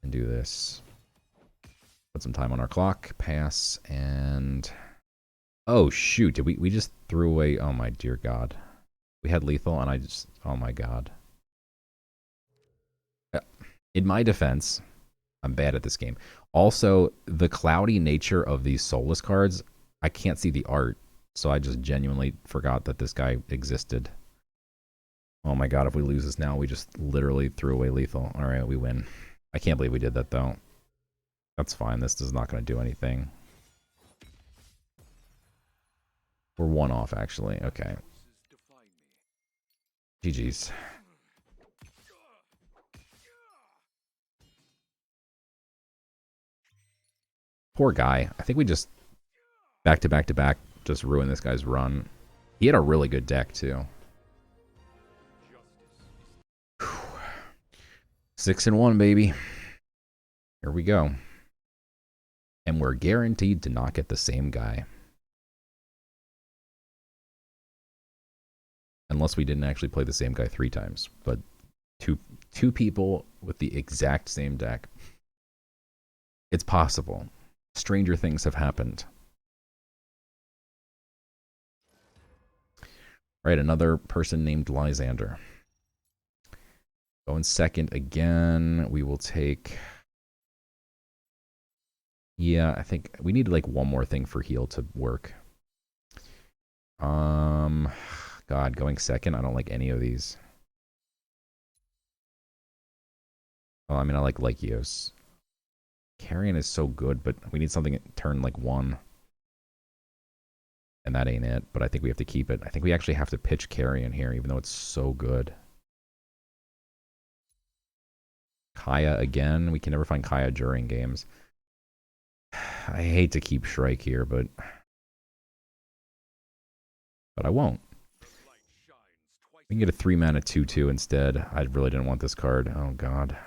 And do this. Put some time on our clock. Pass. And... Oh, shoot. Did we just threw away... Oh, my dear God. We had lethal, and I just... Oh, my God. In my defense, I'm bad at this game. Also, the cloudy nature of these Soulless cards, I can't see the art. So I just genuinely forgot that this guy existed. Oh, my God. If we lose this now, we just literally threw away lethal. All right, we win. I can't believe we did that, though. That's fine. This is not going to do anything. We're one off, actually. Okay. GG's. Poor guy. I think we just back to back to back just ruined this guy's run. He had a really good deck, too. 6-1, baby. Here we go. And we're guaranteed to not get the same guy. Unless we didn't actually play the same guy 3 times. But two people with the exact same deck. It's possible. Stranger things have happened. Right, another person named Lysander. Going second again. We will take... Yeah, I think we need like one more thing for heal to work. God, going second, I don't like any of these. Well, I mean, I like Lycios. Carrion is so good, but we need something at turn like 1. And that ain't it, but I think we have to keep it. I think we actually have to pitch Carrion here, even though it's so good. Kaya again. We can never find Kaya during games. I hate to keep Shrike here, but I won't. We can get a 3-mana 2/2 instead. I really didn't want this card. Oh, God.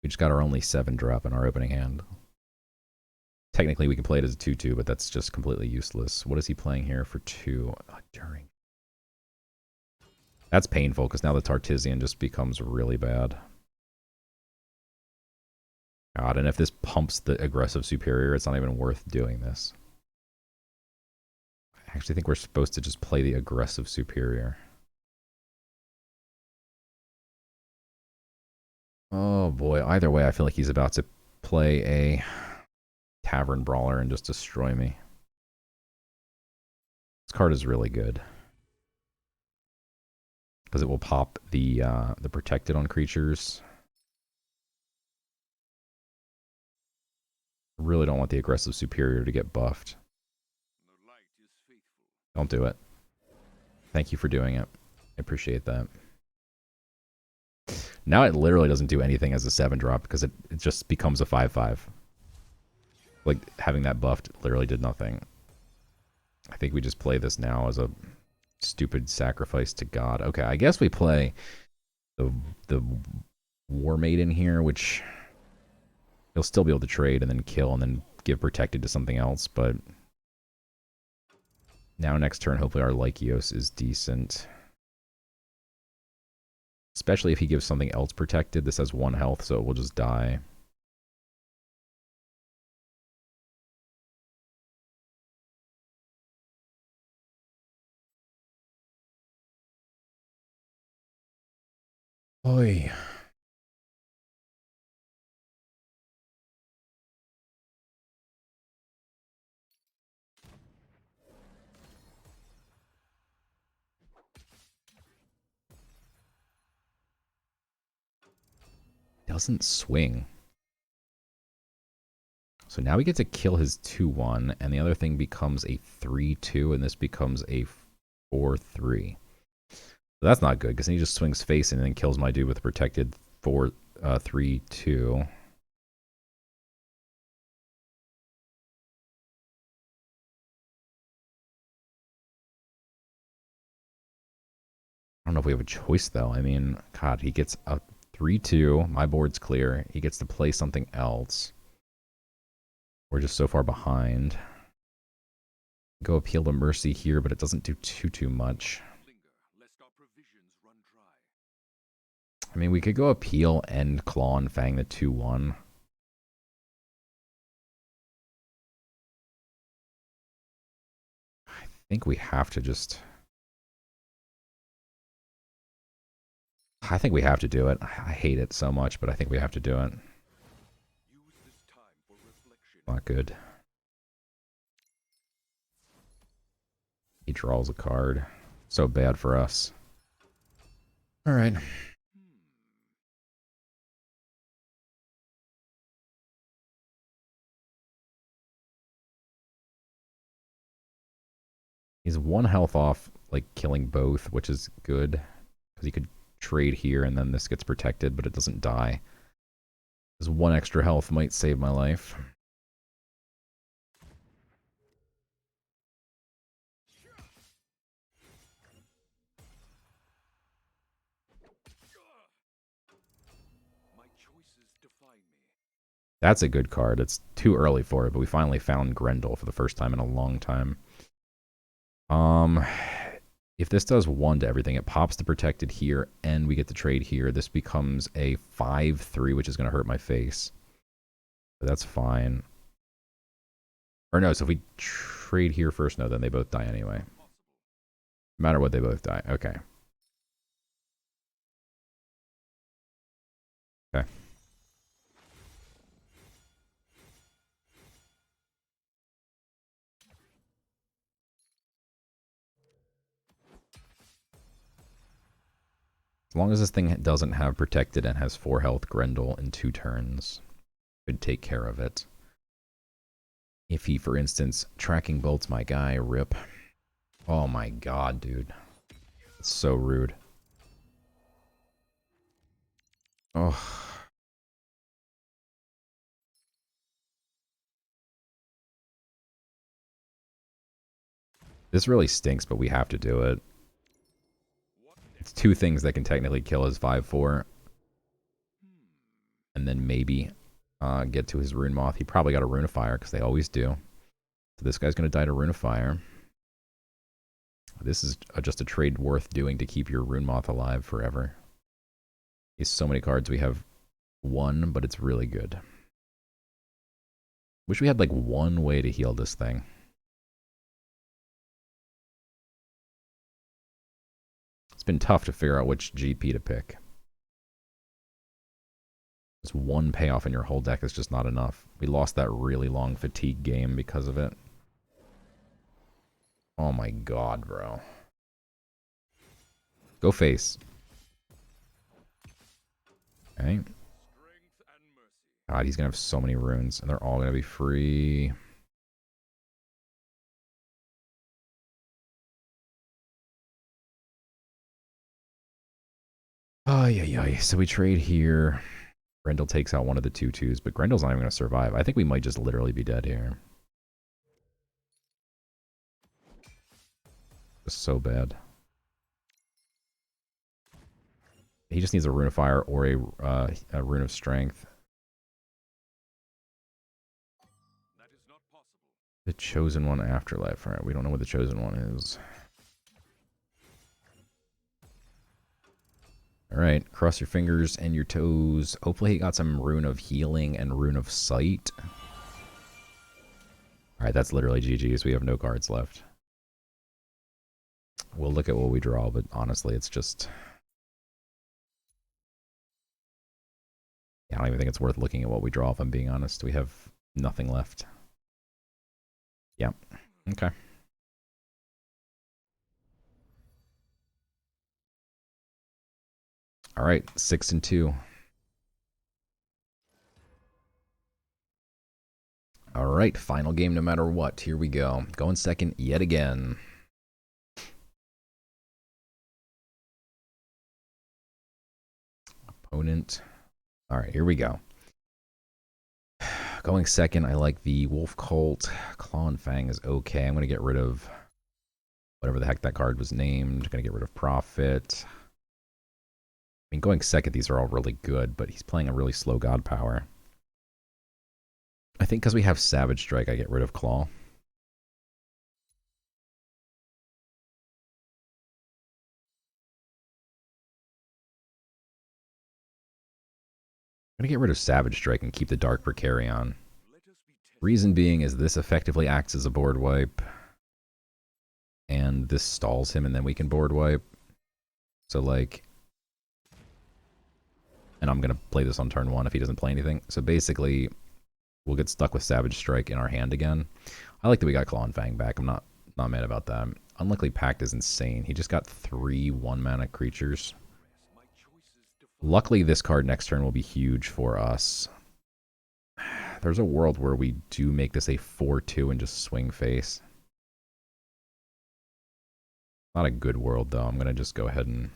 We just got our only 7-drop in our opening hand. Technically, we can play it as a 2/2, but that's just completely useless. What is he playing here for 2? During. That's painful, because now the Tartessian just becomes really bad. God, and if this pumps the aggressive superior, it's not even worth doing this. I actually think we're supposed to just play the aggressive superior. Oh boy, either way, I feel like he's about to play a Tavern Brawler and just destroy me. This card is really good. Because it will pop the protected on creatures. I really don't want the aggressive superior to get buffed. Don't do it. Thank you for doing it. I appreciate that. Now it literally doesn't do anything as a 7-drop because it just becomes a 5/5. Like, having that buffed literally did nothing. I think we just play this now as a stupid sacrifice to God. Okay, I guess we play the War Maiden here, which he'll still be able to trade and then kill and then give protected to something else, but now next turn, hopefully our Lycios is decent. Especially if he gives something else protected. This has 1 health, so it will just die. Oy. Doesn't swing. So now we get to kill his 2/1, and the other thing becomes a 3/2, and this becomes a 4/3. So that's not good, because then he just swings face and then kills my dude with a protected 3/2. I don't know if we have a choice, though. I mean, God, he gets a 3/2. My board's clear. He gets to play something else. We're just so far behind. Go Appeal to Mercy here, but it doesn't do too much. I mean, we could go Appeal and Claw and Fang the 2/1. I think we have to just... I think we have to do it. I hate it so much, but I think we have to do it. Not good. He draws a card. So bad for us. All right. He's 1 health off, like, killing both, which is good. Because he could trade here, and then this gets protected, but it doesn't die. This 1 extra health might save my life. My choices define me. That's a good card. It's too early for it, but we finally found Grendel for the first time in a long time. If this does 1 to everything, it pops the protected here, and we get to trade here. This becomes a 5/3, which is going to hurt my face. But that's fine. Or no, so if we trade here first, no, then they both die anyway. No matter what, they both die. Okay. Okay. As long as this thing doesn't have protected and has 4 health, Grendel in 2 turns could take care of it. If he, for instance, tracking bolts my guy, rip. Oh my god, dude. It's so rude. Oh. This really stinks, but we have to do it. It's 2 things that can technically kill his 5/4. And then maybe get to his Rune Moth. He probably got a Rune of Fire, because they always do. So this guy's going to die to Rune of Fire. This is just a trade worth doing to keep your Rune Moth alive forever. He's so many cards. We have 1, but it's really good. Wish we had like 1 way to heal this thing. It's been tough to figure out which GP to pick. Just 1 payoff in your whole deck is just not enough. We lost that really long fatigue game because of it. Oh my god, bro. Go face. Okay. God, he's going to have so many runes, and they're all going to be free. Oh, yeah. So we trade here. Grendel takes out one of the 2/2s, but Grendel's not even going to survive. I think we might just literally be dead here. It's so bad. He just needs a Rune of Fire or a Rune of Strength. That is not possible. The Chosen One Afterlife. Alright, we don't know what the Chosen One is. Alright, cross your fingers and your toes. Hopefully he got some Rune of Healing and Rune of Sight. Alright, that's literally GG's. We have no cards left. We'll look at what we draw, but honestly, it's just... I don't even think it's worth looking at what we draw, if I'm being honest. We have nothing left. Yeah. Okay. All right, 6-2. All right, final game no matter what. Here we go. Going second yet again. Opponent. All right, here we go. Going second, I like the Wolf Cult. Claw and Fang is okay. I'm going to get rid of whatever the heck that card was named. Going to get rid of Prophet. I mean, going second, these are all really good, but he's playing a really slow God Power. I think because we have Savage Strike, I get rid of Claw. I'm going to get rid of Savage Strike and keep the Dark for Carrion. Reason being is this effectively acts as a board wipe. And this stalls him, and then we can board wipe. So, like... And I'm going to play this on turn 1 if he doesn't play anything. So basically, we'll get stuck with Savage Strike in our hand again. I like that we got Claw and Fang back. I'm not mad about that. Unlikely Pact is insane. He just got 3 1-mana creatures. Luckily, this card next turn will be huge for us. There's a world where we do make this a 4/2 and just swing face. Not a good world, though. I'm going to just go ahead and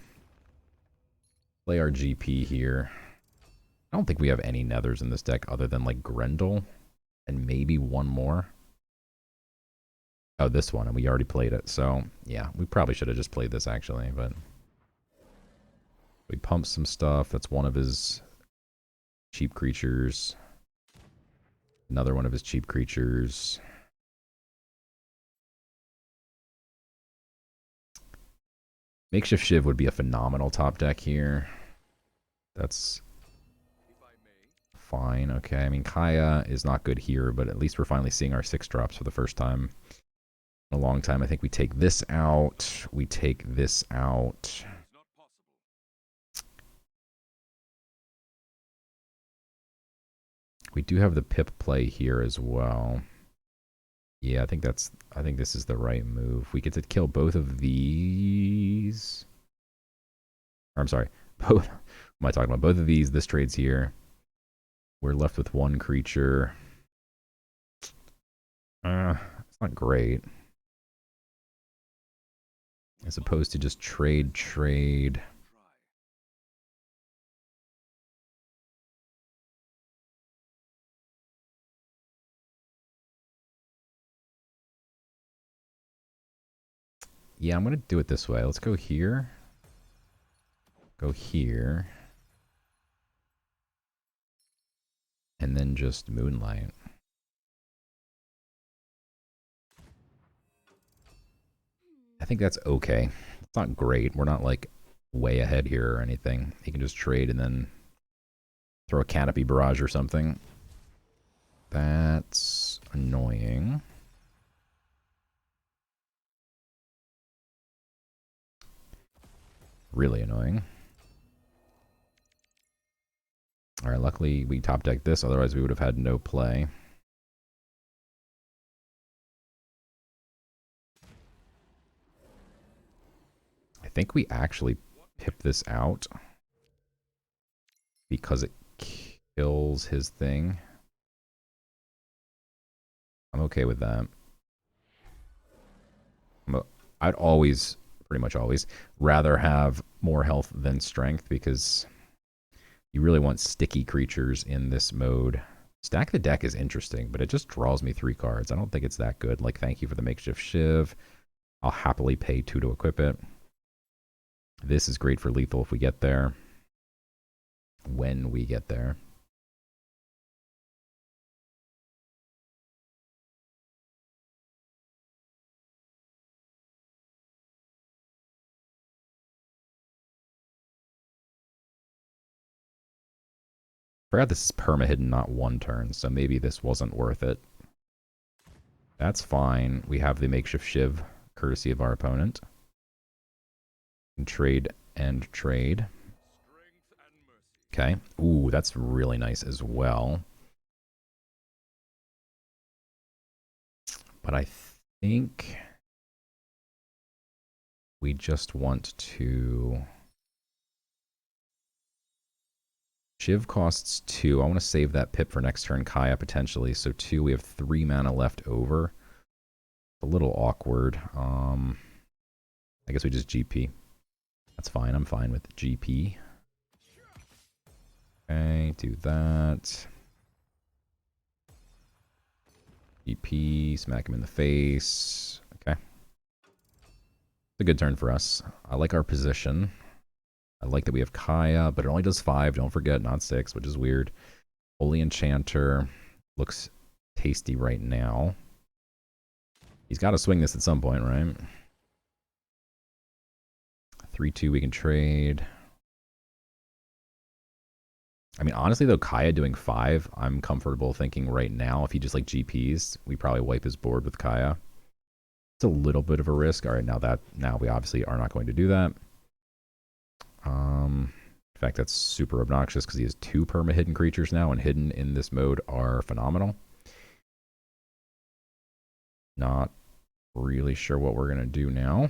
play our GP here. I don't think we have any nethers in this deck other than, like, Grendel and maybe one more. Oh, this one, and we already played it. So, yeah, we probably should have just played this, actually, but we pumped some stuff. That's one of his cheap creatures. Another one of his cheap creatures. Makeshift Shiv would be a phenomenal top deck here. That's fine. Okay, I mean, Kaya is not good here, but at least we're finally seeing our 6-drops for the first time in a long time. I think we take this out. We take this out. We do have the Pip play here as well. Yeah, I think this is the right move. We get to kill both of these. Or, I'm sorry. Both. What am I talking about? Both of these. This trade's here. We're left with one creature. It's not great. As opposed to just trade. Yeah, I'm going to do it this way. Let's go here. Go here. And then just Moonlight. I think that's okay. It's not great. We're not like way ahead here or anything. He can just trade and then throw a Canopy Barrage or something. That's annoying. Really annoying. Alright, luckily we top decked this, otherwise we would have had no play. I think we actually pip this out because it kills his thing. I'm okay with that. I'd always, pretty much always, rather have more health than strength because you really want sticky creatures in this mode. Stack the deck is interesting, but it just draws me 3 cards. I don't think it's that good. Like, thank you for the Makeshift Shiv. I'll happily pay 2 to equip it. This is great for lethal if we get there. When we get there. Forgot this is perma-hidden, not 1 turn, so maybe this wasn't worth it. That's fine. We have the Makeshift Shiv, courtesy of our opponent. And trade and trade. Okay. Ooh, that's really nice as well. But I think we just want to... Shiv costs 2. I want to save that pip for next turn, Kaya, potentially. So 2, we have 3 mana left over. A little awkward. I guess we just GP. That's fine. I'm fine with GP. Okay, do that. GP, smack him in the face. Okay. It's a good turn for us. I like our position. I like that we have Kaya, but it only does 5. Don't forget, not 6, which is weird. Holy Enchanter looks tasty right now. He's got to swing this at some point, right? 3-2 we can trade. I mean, honestly, though, Kaya doing 5, I'm comfortable thinking right now, if he just, like, GPs, we probably wipe his board with Kaya. It's a little bit of a risk. All right, now we obviously are not going to do that. In fact, that's super obnoxious because he has 2 perma-hidden creatures now, and hidden in this mode are phenomenal. Not really sure what we're going to do now.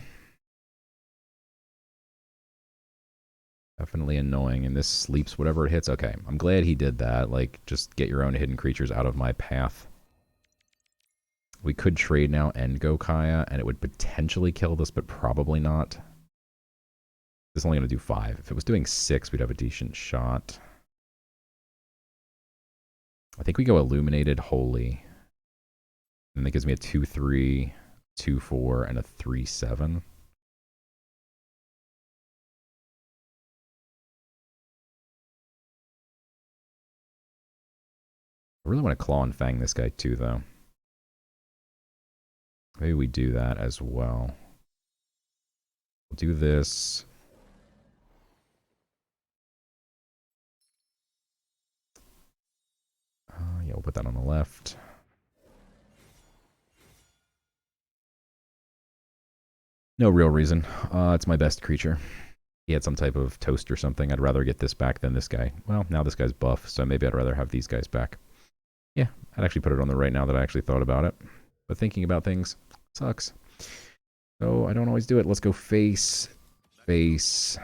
Definitely annoying, and this sleeps whatever it hits. Okay, I'm glad he did that. Like, just get your own hidden creatures out of my path. We could trade now and go Kaya, and it would potentially kill this, but probably not. It's only going to do 5. If it was doing 6, we'd have a decent shot. I think we go Illuminated Holy. And that gives me a 2-3, 2-4, and a 3-7. I really want to Claw and Fang this guy too, though. Maybe we do that as well. We'll do this. Yeah, we'll put that on the left. No real reason. It's my best creature. He had some type of toast or something. I'd rather get this back than this guy. Well, now this guy's buff, so maybe I'd rather have these guys back. Yeah, I'd actually put it on the right now that I actually thought about it. But thinking about things sucks. So I don't always do it. Let's go face, face.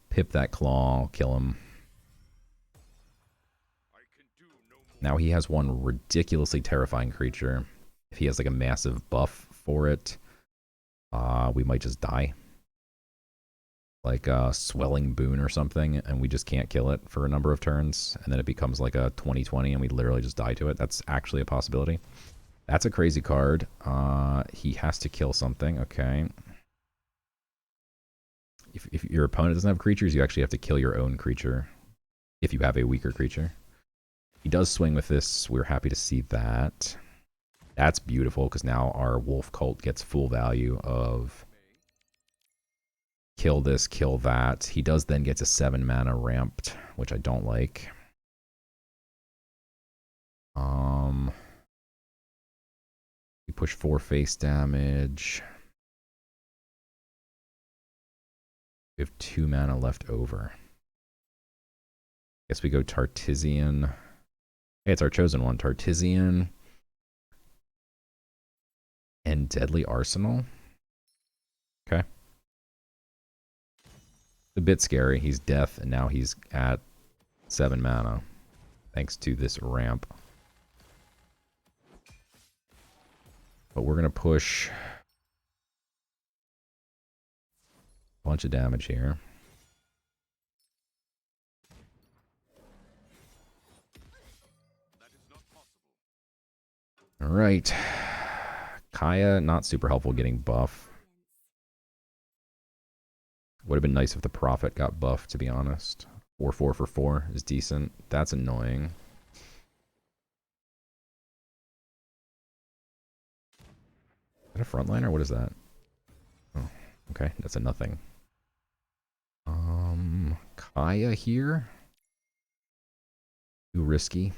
Pip that claw, kill him. Now he has one ridiculously terrifying creature. If he has like a massive buff for it, we might just die. Like a Swelling Boon or something, and we just can't kill it for a number of turns, and then it becomes like a 20/20 and we literally just die to it. That's actually a possibility. That's a crazy card. He has to kill something. Okay. If your opponent doesn't have creatures, you actually have to kill your own creature if you have a weaker creature. He does swing with this. We're happy to see that. That's beautiful, because now our Wolf Cult gets full value of kill this, kill that. He does then get a 7 mana ramped, which I don't like. We push 4 face damage. We have 2 mana left over. Guess we go Tartessian. Hey, it's our chosen one. Tartessian. And Deadly Arsenal. Okay. A bit scary. He's death, and now he's at 7 mana. Thanks to this ramp. But we're going to push a bunch of damage here. Alright. Kaya, not super helpful getting buff. Would have been nice if the Prophet got buffed, to be honest. 4/4 for 4 is decent. That's annoying. Is that a frontliner? What is that? Oh, okay. That's a nothing. Kaya here. Too risky.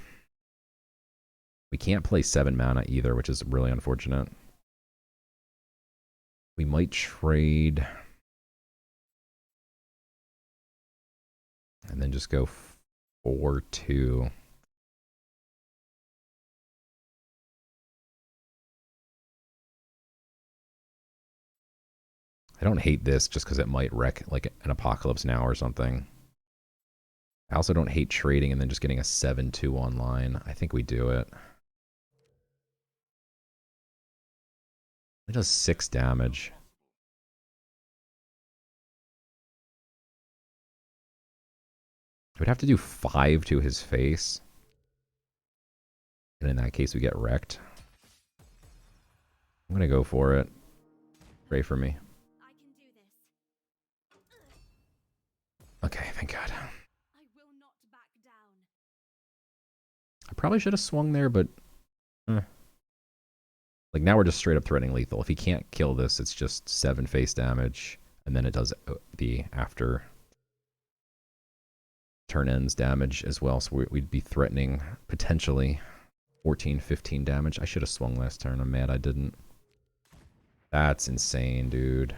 We can't play 7 mana either, which is really unfortunate. We might trade. And then just go 4/2. I don't hate this just because it might wreck like an Apocalypse Now or something. I also don't hate trading and then just getting a 7/2 online. I think we do it. It does 6 damage. I would have to do 5 to his face. And in that case, we get wrecked. I'm going to go for it. Pray for me. Okay, thank God. I probably should have swung there, but... Like, now we're just straight up threatening lethal. If he can't kill this, it's just 7 face damage. And then it does the after turn ends damage as well. So we'd be threatening potentially 14, 15 damage. I should have swung last turn. I'm mad I didn't. That's insane, dude.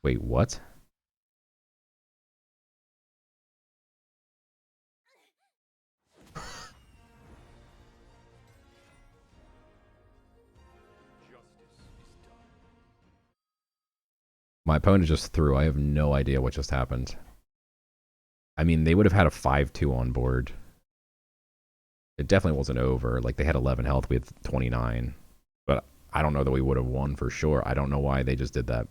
Wait, what? my opponent just threw. I have no idea what just happened. I mean, they would have had a 5-2 on board. It definitely wasn't over. Like, they had 11 health. We had 29. But I don't know that we would have won for sure. I don't know why they just did that.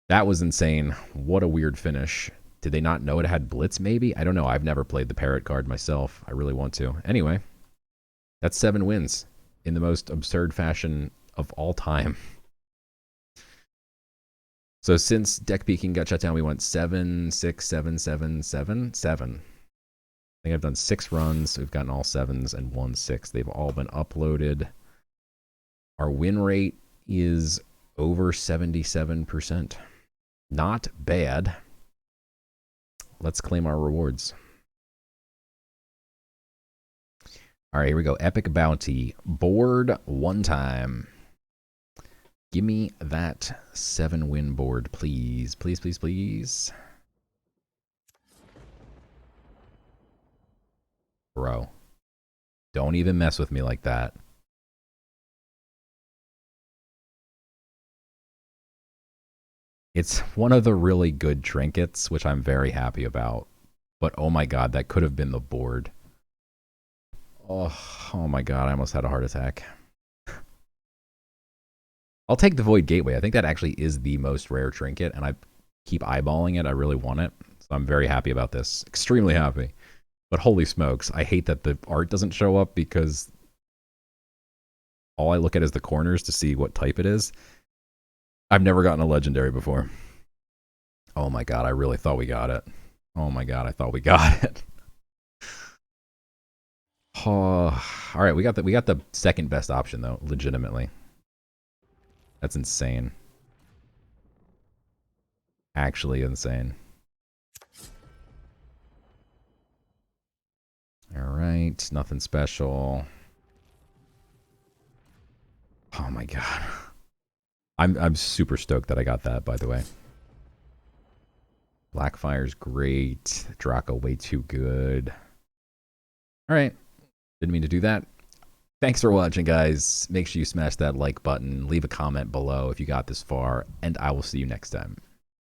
That was insane. What a weird finish. Did they not know it had Blitz, maybe? I don't know. I've never played the Parrot card myself. I really want to. Anyway, that's 7 wins in the most absurd fashion of all time. So since deck peeking got shut down, we went 7, 6, 7, 7, 7, 7. I think I've done 6 runs. We've gotten all 7s and 1 6. They've all been uploaded. Our win rate is over 77%. Not bad. Let's claim our rewards. All right, here we go. Epic Bounty. Board 1 time. Give me that 7-win board, please. Please, please, please. Bro. Don't even mess with me like that. It's one of the really good trinkets, which I'm very happy about. But oh my god, that could have been the board. Oh my god, I almost had a heart attack. I'll take the Void Gateway. I think that actually is the most rare trinket, and I keep eyeballing it. I really want it. So I'm very happy about this. Extremely happy. But holy smokes, I hate that the art doesn't show up because all I look at is the corners to see what type it is. I've never gotten a legendary before. Oh my god, I really thought we got it. Oh my god, I thought we got it. Oh, all right, we got the second best option though, legitimately. That's insane. Actually insane. All right, nothing special. Oh my god. I'm super stoked that I got that, by the way. Blackfire's great. Draco way too good. All right. Didn't mean to do that. Thanks for watching, guys. Make sure you smash that like button. Leave a comment below if you got this far, and I will see you next time.